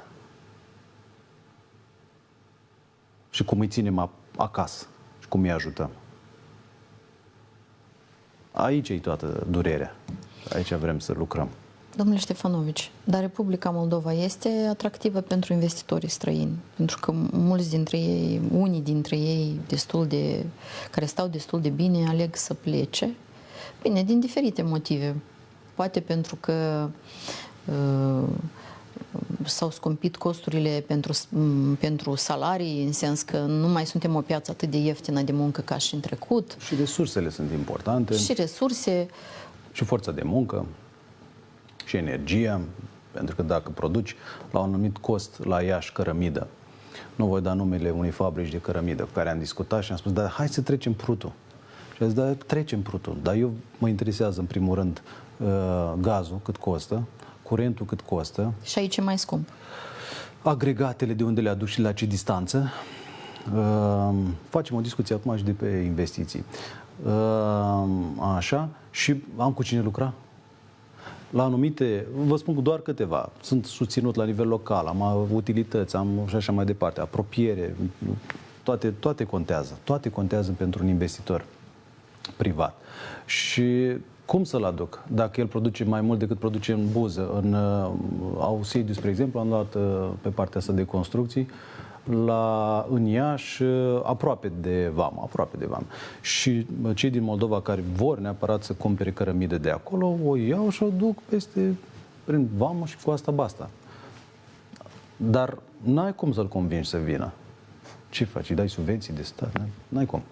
[SPEAKER 3] Și cum îi ținem acasă și cum îi ajutăm. Aici e toată durerea. Aici vrem să lucrăm.
[SPEAKER 2] Domnule Ștefanovici, dar Republica Moldova este atractivă pentru investitorii străini? Pentru că mulți dintre ei, unii dintre ei care stau destul de bine, aleg să plece. Bine, din diferite motive. Poate pentru că s-au scumpit costurile pentru salarii, în sens că nu mai suntem o piață atât de ieftină de muncă ca și în trecut.
[SPEAKER 3] Și resursele sunt importante.
[SPEAKER 2] Și resurse.
[SPEAKER 3] Și forța de muncă. Și energia. Pentru că dacă produci la un anumit cost la Iași cărămidă, nu voi da numele unei fabrici de cărămidă cu care am discutat și am spus, dar hai să trecem prutul. Și a zis, da, trecem prutul. Dar eu mă interesează în primul rând gazul cât costă, curentul cât costă.
[SPEAKER 2] Și aici e mai scump.
[SPEAKER 3] Agregatele de unde le aduci și la ce distanță. Facem o discuție acum și de pe investiții. Așa. Și am cu cine lucra. La anumite, vă spun doar câteva, sunt susținut la nivel local, am utilități, am și așa mai departe, apropiere, toate contează. Toate contează pentru un investitor privat. Și cum să-l aduc? Dacă el produce mai mult decât produce în Buză, au sediu, spre exemplu, am luat pe partea asta de construcții, în Iași, aproape de vamă. Și cei din Moldova care vor neapărat să cumpere cărămidă de acolo, o iau și o duc prin vamă și cu asta basta. Dar n-ai cum să-l convingi să vină. Ce faci? Îi dai subvenții de stat? N-ai cum.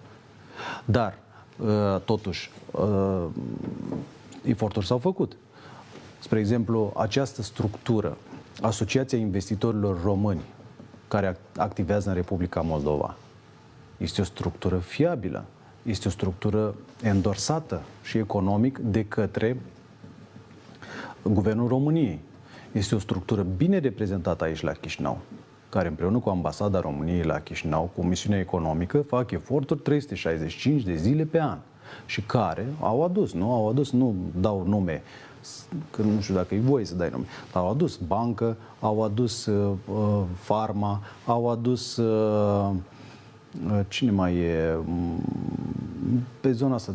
[SPEAKER 3] Dar, totuși, eforturi s-au făcut. Spre exemplu, această structură, Asociația Investitorilor Români, care activează în Republica Moldova, este o structură fiabilă, este o structură endorsată și economic de către Guvernul României. Este o structură bine reprezentată aici la Chișinău, care împreună cu Ambasada României la Chișinău, cu misiunea economică, fac eforturi 365 de zile pe an și care au adus, nu dau nume, că nu știu dacă e voie să dai nume, dar au adus bancă, au adus farma, au adus cine mai e pe zona asta,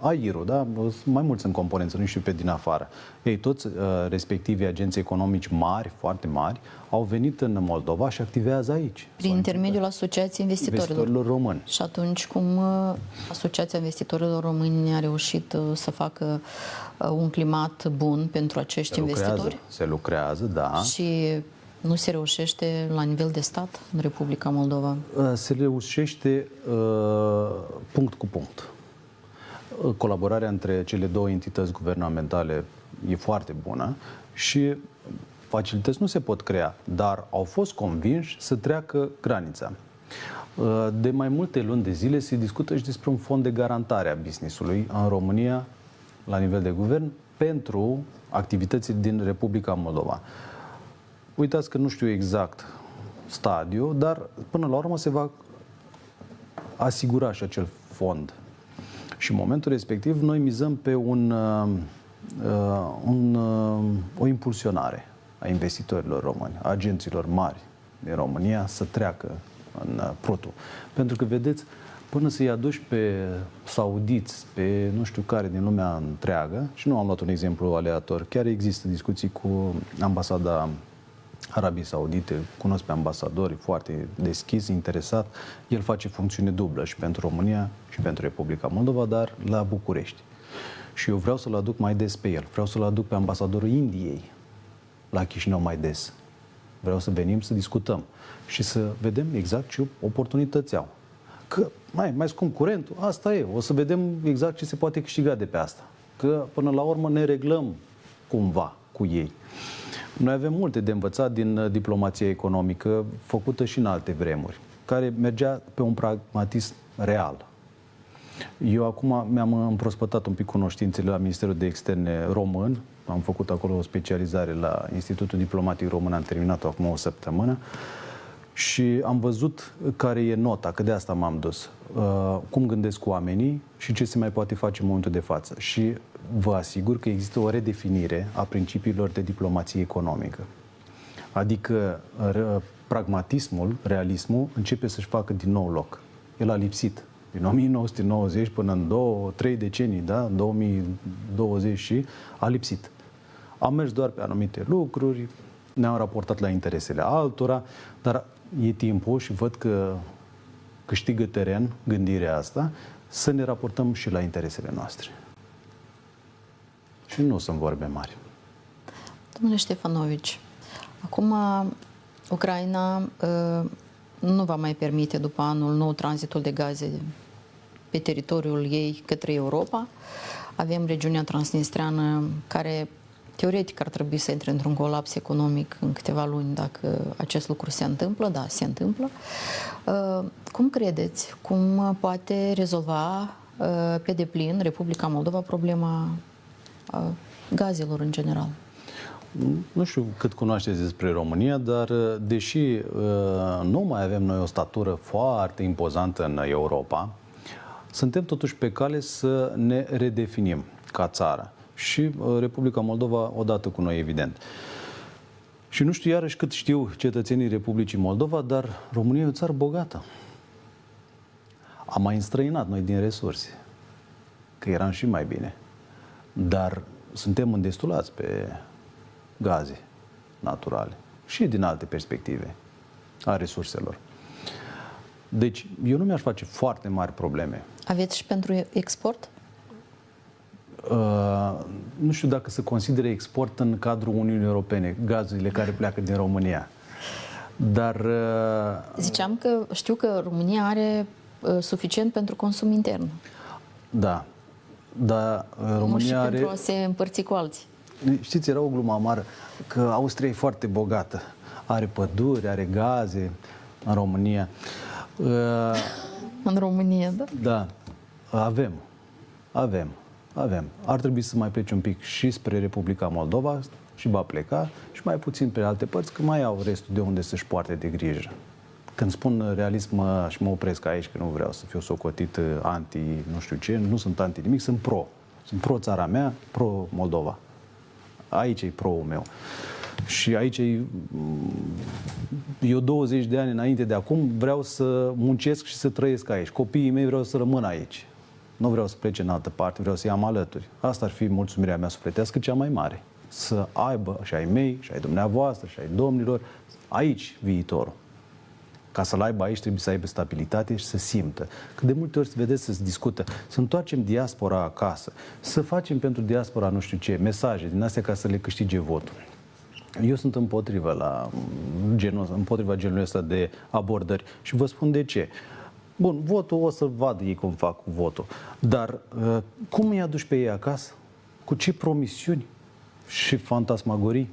[SPEAKER 3] AIR-ul, da? Mai mulți în componență, nu știu pe din afară. Ei, toți respectivii agenți economici mari, foarte mari, au venit în Moldova și activează aici.
[SPEAKER 2] Prin intermediul Asociației Investitorilor
[SPEAKER 3] Români.
[SPEAKER 2] Și atunci, cum Asociația Investitorilor Români a reușit să facă un climat bun pentru acești investitori?
[SPEAKER 3] Se lucrează, da.
[SPEAKER 2] Și nu se reușește la nivel de stat în Republica Moldova?
[SPEAKER 3] Se reușește punct cu punct. Colaborarea între cele două entități guvernamentale e foarte bună și facilități nu se pot crea, dar au fost convinși să treacă granița. De mai multe luni de zile se discută și despre un fond de garantare a business-ului în România, la nivel de guvern, pentru activitățile din Republica Moldova. Uitați că nu știu exact stadiul, dar până la urmă se va asigura și acel fond. Și în momentul respectiv noi mizăm pe o impulsionare a investitorilor români, a agenților mari din România să treacă în Protu. Pentru că, vedeți, până să-i aduci pe saudiți, pe nu știu care din lumea întreagă, și nu am luat un exemplu aleator, chiar există discuții cu ambasada Arabiei Saudite, cunosc pe ambasadori, foarte deschis, interesat. El face funcțiune dublă și pentru România și pentru Republica Moldova, dar la București. Și eu vreau să-l aduc mai des pe el. Vreau să-l aduc pe ambasadorul Indiei la Chișinău mai des. Vreau să venim să discutăm și să vedem exact ce oportunități au. Că mai scump curentul, asta e. O să vedem exact ce se poate câștiga de pe asta. Că până la urmă ne reglăm cumva cu ei. Noi avem multe de învățat din diplomația economică făcută și în alte vremuri, care mergea pe un pragmatism real. Eu acum mi-am împrospătat un pic cunoștințele la Ministerul de Externe român, am făcut acolo o specializare la Institutul Diplomatic Român, am terminat-o acum o săptămână și am văzut care e nota, că de asta m-am dus, cum gândesc oamenii și ce se mai poate face în momentul de față. Și vă asigur că există o redefinire a principiilor de diplomație economică. Adică pragmatismul, realismul începe să-și facă din nou loc. El a lipsit. Din 1990 până în 2-3 decenii, da? 2020 și a lipsit. Am mers doar pe anumite lucruri, ne-am raportat la interesele altora, dar e timpul și văd că câștigă teren gândirea asta, să ne raportăm și la interesele noastre. Și nu sunt vorbe mari.
[SPEAKER 2] Domnule Ștefanovici, acum Ucraina nu va mai permite după anul nou tranzitul de gaze pe teritoriul ei către Europa. Avem regiunea transnistreană care teoretic ar trebui să intre într-un colaps economic în câteva luni dacă acest lucru se întâmplă. Da, se întâmplă. Cum credeți? Cum poate rezolva pe deplin Republica Moldova problema gazelor în general?
[SPEAKER 3] Nu știu cât cunoașteți despre România, dar deși nu mai avem noi o statură foarte impozantă în Europa, suntem totuși pe cale să ne redefinim ca țară. Și Republica Moldova odată cu noi, evident. Și nu știu iarăși cât știu cetățenii Republicii Moldova, dar România e o țară bogată. Am mai înstrăinat noi din resurse, că eram și mai bine. Dar suntem îndestulați pe gaze naturale și din alte perspective a resurselor. Deci, eu nu mi-aș face foarte mari probleme.
[SPEAKER 2] Aveți și pentru export?
[SPEAKER 3] Nu știu dacă se consideră export în cadrul Uniunii Europene, gazurile care pleacă din România. Dar...
[SPEAKER 2] Ziceam că știu că România are suficient pentru consum intern.
[SPEAKER 3] Da. Dar România
[SPEAKER 2] nu și
[SPEAKER 3] are...
[SPEAKER 2] pentru a se împărți cu alții.
[SPEAKER 3] Știți, era o glumă amară că Austria e foarte bogată. Are păduri, are gaze în România.
[SPEAKER 2] În România, da?
[SPEAKER 3] Da. Avem. Ar trebui să mai plece un pic și spre Republica Moldova și va pleca și mai puțin pe alte părți, că mai au restul de unde să-și poarte de grijă. Când spun realism și mă opresc aici, că nu vreau să fiu socotit anti nu știu ce, nu sunt anti nimic, sunt pro. Sunt pro țara mea, pro Moldova. Aici e pro-ul meu. Și aici eu 20 de ani înainte de acum vreau să muncesc și să trăiesc aici. Copiii mei vreau să rămână aici. nu vreau să plece în altă parte, vreau să i-am alături. Asta ar fi mulțumirea mea sufletească cea mai mare. Să aibă și ai mei, și ai dumneavoastră, și ai domnilor, aici viitorul. Ca să-l aibă aici trebuie să aibă stabilitate și să simtă. Că de multe ori, vedeți, să se discută, să întoarcem diaspora acasă, să facem pentru diaspora nu știu ce, mesaje din astea ca să le câștige votul. Eu sunt împotriva genului ăsta de abordări și vă spun de ce. Bun, votul o să vadă ei cum fac cu votul, dar cum îi aduci pe ei acasă? Cu ce promisiuni și fantasmagorii?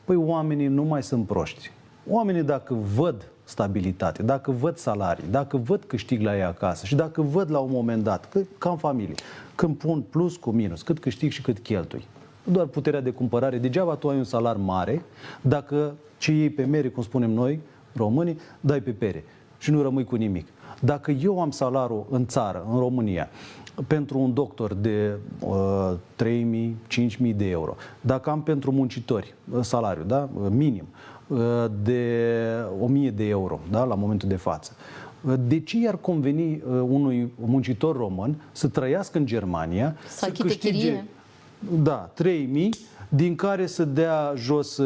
[SPEAKER 3] Păi oamenii nu mai sunt proști. Oamenii dacă văd stabilitate, dacă văd salarii, dacă văd câștig la ei acasă și dacă văd la un moment dat, ca în familie, când pun plus cu minus, cât câștig și cât cheltui. Nu doar puterea de cumpărare, degeaba tu ai un salar mare dacă ce iei pe mere, cum spunem noi, românii, dai pe pere și nu rămâi cu nimic. Dacă eu am salarul în țară, în România, pentru un doctor de 3.000, 5.000 de euro, dacă am pentru muncitori salariu, da, minim, de 1.000 de euro, da, la momentul de față, de ce i-ar conveni unui muncitor român să trăiască în Germania, să câștige 3.000, din care să dea jos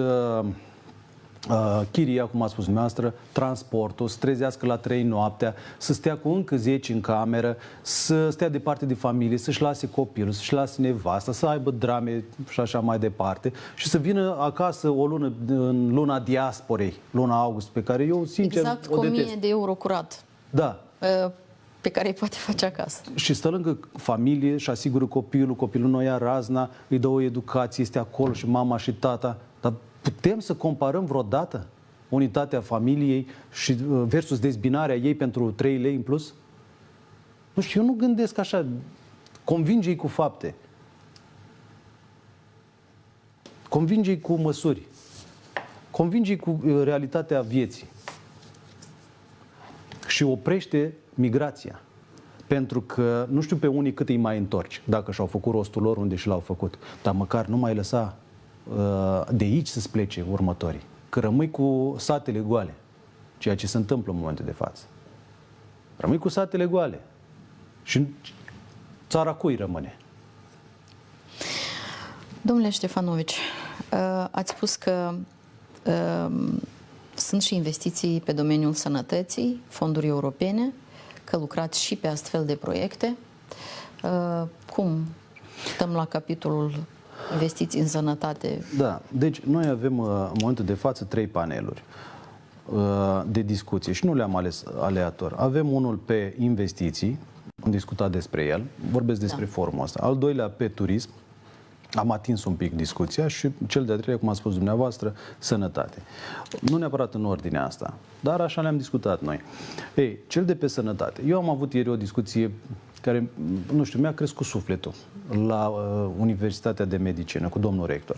[SPEAKER 3] chiria, cum a spus dumneavoastră, transportul, să trezească la 3 noaptea, să stea cu încă 10 în cameră, să stea departe de familie, să-și lase copilul, să-și lase nevasta, să aibă drame și așa mai departe și să vină acasă o lună, în luna diasporei, luna august, pe care eu, sincer,
[SPEAKER 2] exact,
[SPEAKER 3] o detest.
[SPEAKER 2] cu 1.000 de euro curat.
[SPEAKER 3] Da.
[SPEAKER 2] Pe care îi poate face acasă.
[SPEAKER 3] Și stă lângă familie și asigură copilul nu ia razna, îi dă o educație, este acolo și mama și tata. Dar putem să comparăm vreodată unitatea familiei și versus dezbinarea ei pentru 3 lei în plus? Nu știu, eu nu gândesc așa. Convinge-i cu fapte. Convinge-i cu măsuri. Convinge-i cu realitatea vieții. Și oprește migrația. Pentru că nu știu pe unii cât îi mai întorci, dacă și-au făcut rostul lor unde și l-au făcut. Dar măcar nu mai lăsa de aici să-ți plece următorii. Că rămâi cu satele goale. Ceea ce se întâmplă în momentul de față. Rămâi cu satele goale. Și țara cui rămâne?
[SPEAKER 2] Domnule Ștefanovici, ați spus că sunt și investiții pe domeniul sănătății, fonduri europene, că lucrați și pe astfel de proiecte. Cum stăm la capitolul investiții în sănătate? Da,
[SPEAKER 3] deci noi avem în momentul de față 3 paneluri de discuție și nu le-am ales aleator. Avem unul pe investiții, am discutat despre el, vorbesc despre forumul ăsta. Al doilea pe turism, am atins un pic discuția și cel de-al treilea, cum a spus dumneavoastră, sănătate. Nu neapărat în ordinea asta, dar așa le-am discutat noi. Ei, cel de pe sănătate. Eu am avut ieri o discuție care, nu știu, mi-a crescut sufletul la Universitatea de Medicină cu domnul rector.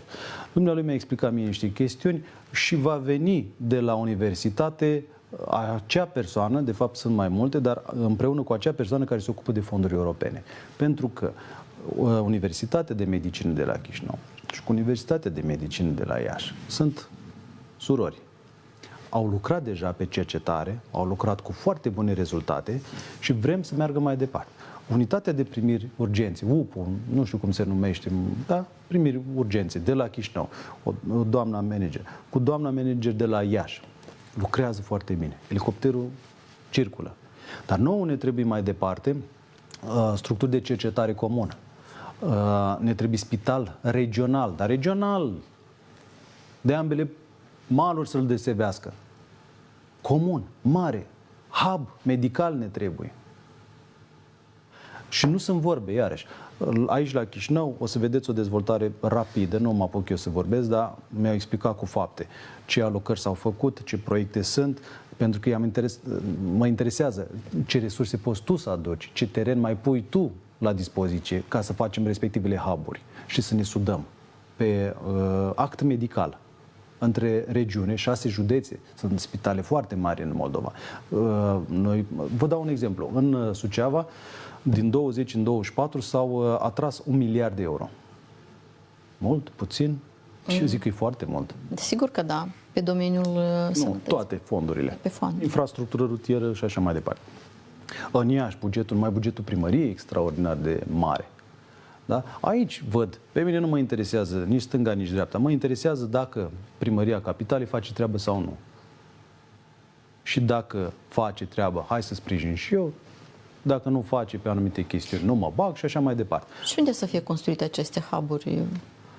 [SPEAKER 3] Dumnealui mi-a explicat mie niște chestiuni și va veni de la universitate acea persoană, de fapt sunt mai multe, dar împreună cu acea persoană care se ocupă de fonduri europene. Pentru că Universitatea de Medicină de la Chișinău și cu Universitatea de Medicină de la Iași sunt surori. Au lucrat deja pe cercetare, au lucrat cu foarte bune rezultate și vrem să meargă mai departe. Unitatea de primiri urgențe, UPU, nu știu cum se numește, da? Primiri urgențe de la Chișinău, o doamna manager, cu doamna manager de la Iași, lucrează foarte bine. Elicopterul circulă. Dar nouă ne trebuie mai departe structuri de cercetare comună. Ne trebuie spital regional, dar regional de ambele maluri să-l desevească. Comun, mare, hub medical ne trebuie. Și nu sunt vorbe, iarăși. Aici la Chișinău o să vedeți o dezvoltare rapidă, nu mă apuc eu să vorbesc, dar mi-au explicat cu fapte ce alocări s-au făcut, ce proiecte sunt, pentru că mă interesează ce resurse poți tu să aduci, ce teren mai pui tu la dispoziție ca să facem respectivele hub-uri și să ne sudăm pe act medical între regiune, 6 județe, sunt spitale foarte mari în Moldova. Noi, vă dau un exemplu, în Suceava, din 20 în 24 s-au atras 1 miliard de euro. Mult? Puțin? Și eu zic că e foarte mult.
[SPEAKER 2] Sigur că da, pe domeniul sănătății.
[SPEAKER 3] Nu, toate fondurile.
[SPEAKER 2] Pe fonduri.
[SPEAKER 3] Infrastructură rutieră și așa mai departe. În Iași, bugetul primăriei e extraordinar de mare. Da? Aici văd, pe mine nu mă interesează nici stânga, nici dreapta, mă interesează dacă primăria capitalei face treabă sau nu. Și dacă face treabă, hai să sprijin și eu, dacă nu face pe anumite chestiuni, nu mă bag și așa mai departe.
[SPEAKER 2] Și unde să fie construite aceste hub-uri?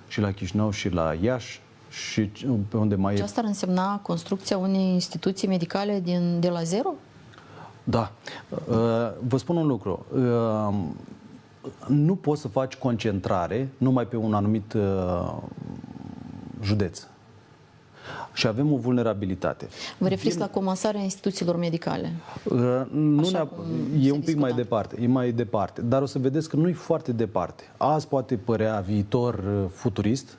[SPEAKER 3] Și la Chișinău și la Iași și pe unde mai
[SPEAKER 2] Și
[SPEAKER 3] e...
[SPEAKER 2] asta ar însemna construcția unei instituții medicale de la zero?
[SPEAKER 3] Da. Vă spun un lucru. Nu poți să faci concentrare numai pe un anumit județ. Și avem o vulnerabilitate.
[SPEAKER 2] Vă referiți la comasarea instituțiilor medicale?
[SPEAKER 3] E un pic mai departe. E mai departe. Dar o să vedeți că nu e foarte departe. Azi poate părea viitor futurist,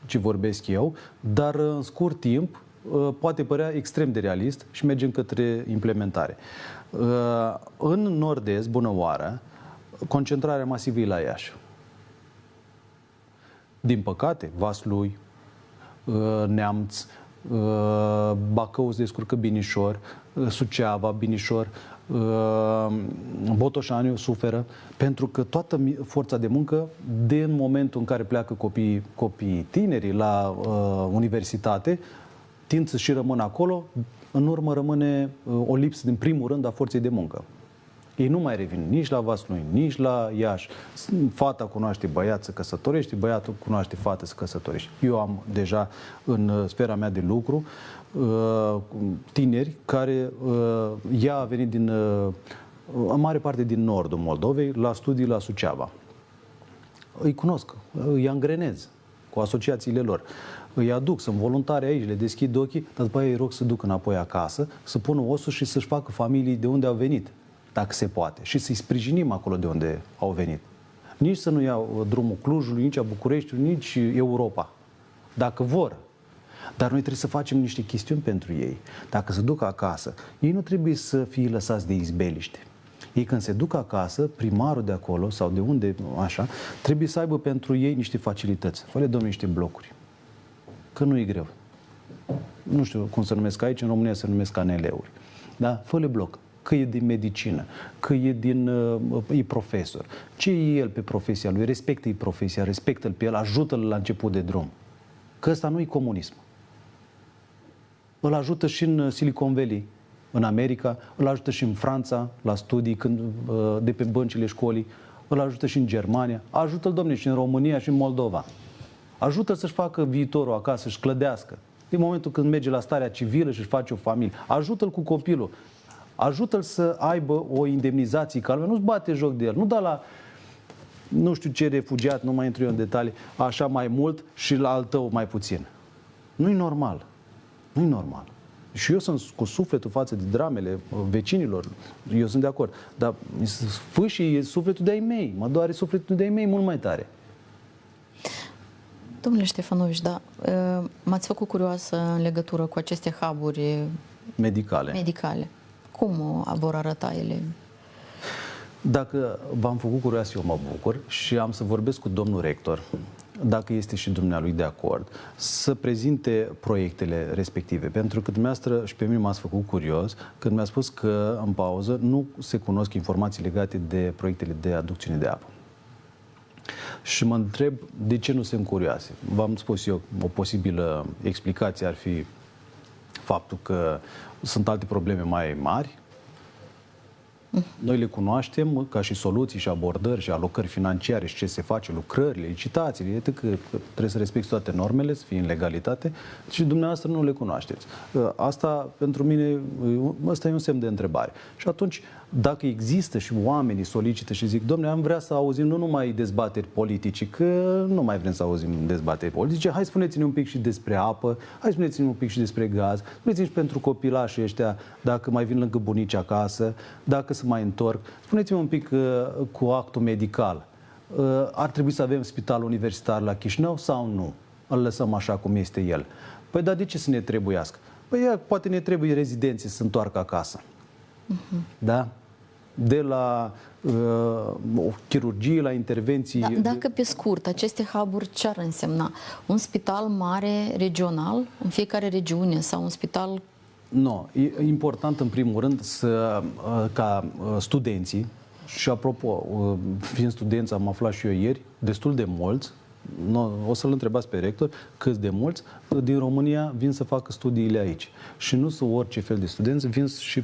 [SPEAKER 3] ce vorbesc eu, dar în scurt timp poate părea extrem de realist și mergem către implementare. În nord-est, bună oară, concentrarea masivă e la Iași. Din păcate, Vaslui, Neamț, Bacău se descurcă binișor, Suceava, binișor, Botoșaniu suferă, pentru că toată forța de muncă, din momentul în care pleacă copiii tinerii la universitate, tind să și rămân acolo, în urmă rămâne o lipsă, din primul rând, a forței de muncă. Ei nu mai revin nici la Vaslui, nici la Iași. Fata cunoaște băiat, să căsătorește, băiatul cunoaște fată, să căsătorește. Eu am deja în sfera mea de lucru tineri care ea a venit în mare parte din nordul Moldovei la studii la Suceava. Îi cunosc, îi angrenez cu asociațiile lor. Îi aduc, sunt voluntari aici, le deschid ochii, dar după aia îi rog să ducă înapoi acasă, să pună osul și să-și facă familii de unde au venit, dacă se poate, și să-i sprijinim acolo de unde au venit. Nici să nu iau drumul Clujului, nici a Bucureștiului, nici Europa. Dacă vor. Dar noi trebuie să facem niște chestiuni pentru ei. Dacă se duc acasă, ei nu trebuie să fie lăsați de izbeliște. Ei când se duc acasă, primarul de acolo sau de unde, așa, trebuie să aibă pentru ei niște facilități. Fă-le, domnule, niște blocuri. Că nu e greu. Nu știu cum se numesc aici, în România se numesc ANL-uri. Da? Fă-le bloc. Că e din medicină, că e profesor. Ce e el pe profesia lui? Respectă-i profesia, respectă-l pe el, ajută-l la început de drum. Că ăsta nu e comunism. Îl ajută și în Silicon Valley, în America, îl ajută și în Franța, la studii, de pe băncile școlii, îl ajută și în Germania, ajută-l, domnule, și în România și în Moldova. Ajută-l să-și facă viitorul acasă, să-și clădească. Din momentul când merge la starea civilă și își face o familie. Ajută-l cu copilul. Ajută-l să aibă o indemnizație calmă. Nu-ți bate joc de el. Nu da la nu știu ce refugiat, nu mai intru eu în detalii, așa mai mult și la al tău mai puțin. Nu-i normal. Nu-i normal. Și eu sunt cu sufletul față de dramele vecinilor. Eu sunt de acord. Dar fâșii sufletul de-ai mei. Mă doare sufletul de-ai mei mult mai tare.
[SPEAKER 2] Domnule Ștefanovici, da, m-ați făcut curioasă în legătură cu aceste hub-uri medicale. Cum vor arăta ele?
[SPEAKER 3] Dacă v-am făcut curios, eu mă bucur și am să vorbesc cu domnul rector, dacă este și dumnealui de acord, să prezinte proiectele respective. Pentru că dumneavoastră și pe mine m-ați făcut curios când mi-a spus că în pauză nu se cunosc informații legate de proiectele de aducțiune de apă. Și mă întreb de ce nu sunt curioase. V-am spus eu, o posibilă explicație ar fi faptul că sunt alte probleme mai mari. Noi le cunoaștem ca și soluții și abordări și alocări financiare și ce se face, lucrările, licitațiile, că trebuie să respecti toate normele, să fie în legalitate și dumneavoastră nu le cunoașteți. Asta, pentru mine, ăsta e un semn de întrebare. Și atunci, dacă există și oamenii solicită și zic, dom'le, am vrea să auzim nu numai dezbateri politice, că nu mai vrem să auzim dezbateri politice, hai spuneți-ne un pic și despre apă, hai spuneți-ne un pic și despre gaz, spuneți-ne și pentru copilașii ăștia, dacă mai vin lângă bunici acasă, dacă se mai întorc. Spuneți-mi un pic cu actul medical. Ar trebui să avem spital universitar la Chișinău sau nu? Îl lăsăm așa cum este el. Păi dar de ce să ne trebuiască? Păi poate ne trebuie rezidenții să se întoarcă acasă. Da? De la o chirurgie, la intervenții...
[SPEAKER 2] Dacă pe scurt, aceste hub-uri ce ar însemna? Un spital mare regional în fiecare regiune sau un spital
[SPEAKER 3] Nu, e important în primul rând ca studenții, și apropo, fiind studenți, am aflat și eu ieri, destul de mulți, o să-l întrebați pe rector, câți de mulți din România vin să facă studiile aici. Și nu sunt orice fel de studenți, vin și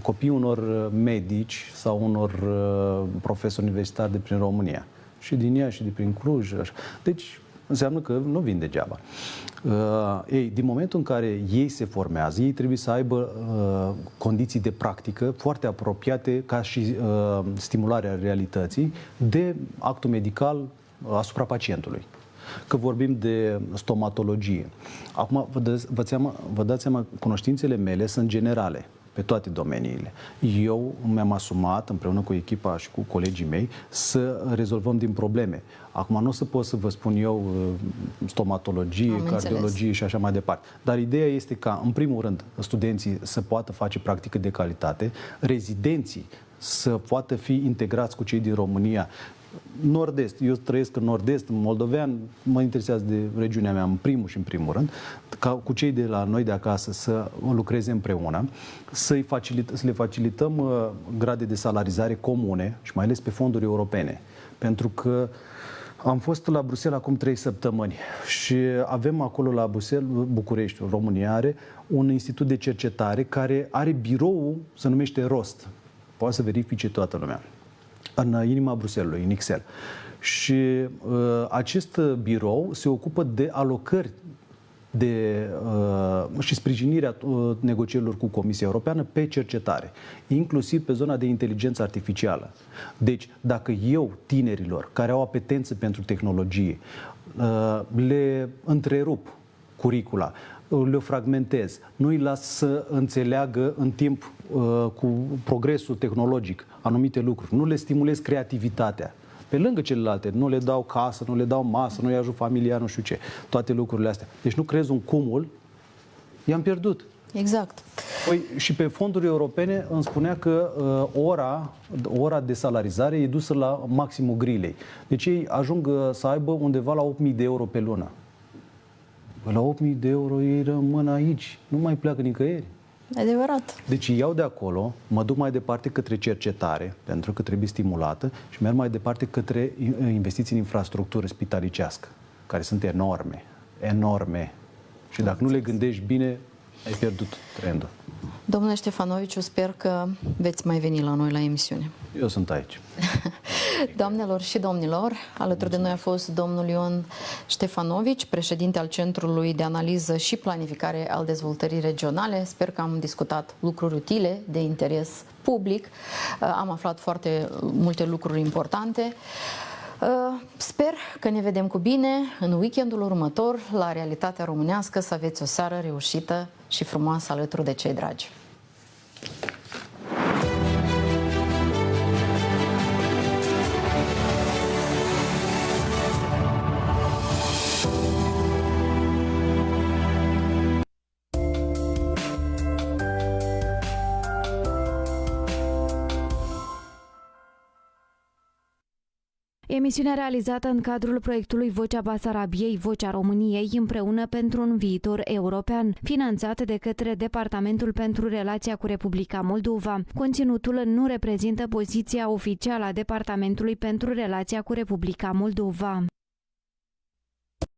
[SPEAKER 3] copiii unor medici sau unor profesori universitari de prin România. Și din Iași, și de prin Cluj. Așa. Deci, înseamnă că nu vin degeaba. Din momentul în care ei se formează, ei trebuie să aibă condiții de practică foarte apropiate ca și stimularea realității de actul medical asupra pacientului. Că vorbim de stomatologie. Acum, vă dați seama, cunoștințele mele sunt generale pe toate domeniile. Eu mi-am asumat, împreună cu echipa și cu colegii mei, să rezolvăm din probleme. Acum nu o să pot să vă spun eu stomatologie, cardiologie și așa mai departe. Dar ideea este ca, în primul rând, studenții să poată face practică de calitate, rezidenții să poată fi integrați cu cei din România. Nord-est, eu trăiesc în Nord-est, în moldovean, mă interesează de regiunea mea în primul și în primul rând, ca cu cei de la noi de acasă să lucreze împreună, să le facilităm grade de salarizare comune și mai ales pe fonduri europene. Pentru că am fost la Bruxelles acum 3 săptămâni și avem acolo la Bruxelles, București, România are un institut de cercetare care are biroul, se numește ROST. Poate să verifice toată lumea. În inima Bruxellesului, în Excel. Și acest birou se ocupă de alocări și sprijinirea negocierilor cu Comisia Europeană pe cercetare, inclusiv pe zona de inteligență artificială. Deci, dacă eu, tinerilor care au apetență pentru tehnologie, le întrerup curicula, le fragmentez, nu îi las să înțeleagă în timp cu progresul tehnologic anumite lucruri, nu le stimulez creativitatea. Pe lângă celelalte, nu le dau casă, nu le dau masă, nu-i ajut familiar, nu știu ce, toate lucrurile astea. Deci nu creez un cumul, i-am pierdut.
[SPEAKER 2] Exact.
[SPEAKER 3] Păi, și pe fonduri europene îmi spunea că ora de salarizare e dusă la maximul grilei. Deci ei ajung să aibă undeva la 8.000 de euro pe lună. La 8.000 de euro ei rămân aici, nu mai pleacă nicăieri.
[SPEAKER 2] Adevărat.
[SPEAKER 3] Deci iau de acolo, mă duc mai departe către cercetare, pentru că trebuie stimulată, și merg mai departe către investiții în infrastructură spitalicească, care sunt enorme, enorme. Și dacă nu le gândești bine, ai pierdut trendul.
[SPEAKER 2] Domnule Ștefanoviciu, sper că veți mai veni la noi la emisiune.
[SPEAKER 3] Eu sunt aici.
[SPEAKER 2] Doamnelor și domnilor, alături de noi a fost domnul Ion Ștefanovici, președinte al Centrului de Analiză și Planificare al Dezvoltării Regionale. Sper că am discutat lucruri utile, de interes public. Am aflat foarte multe lucruri importante. Sper că ne vedem cu bine în weekendul următor la Realitatea Românească, să aveți o seară reușită și frumoasă alături de cei dragi.
[SPEAKER 1] Emisiunea realizată în cadrul proiectului Vocea Basarabiei, Vocea României, împreună pentru un viitor european, finanțat de către Departamentul pentru Relația cu Republica Moldova. Conținutul nu reprezintă poziția oficială a Departamentului pentru Relația cu Republica Moldova.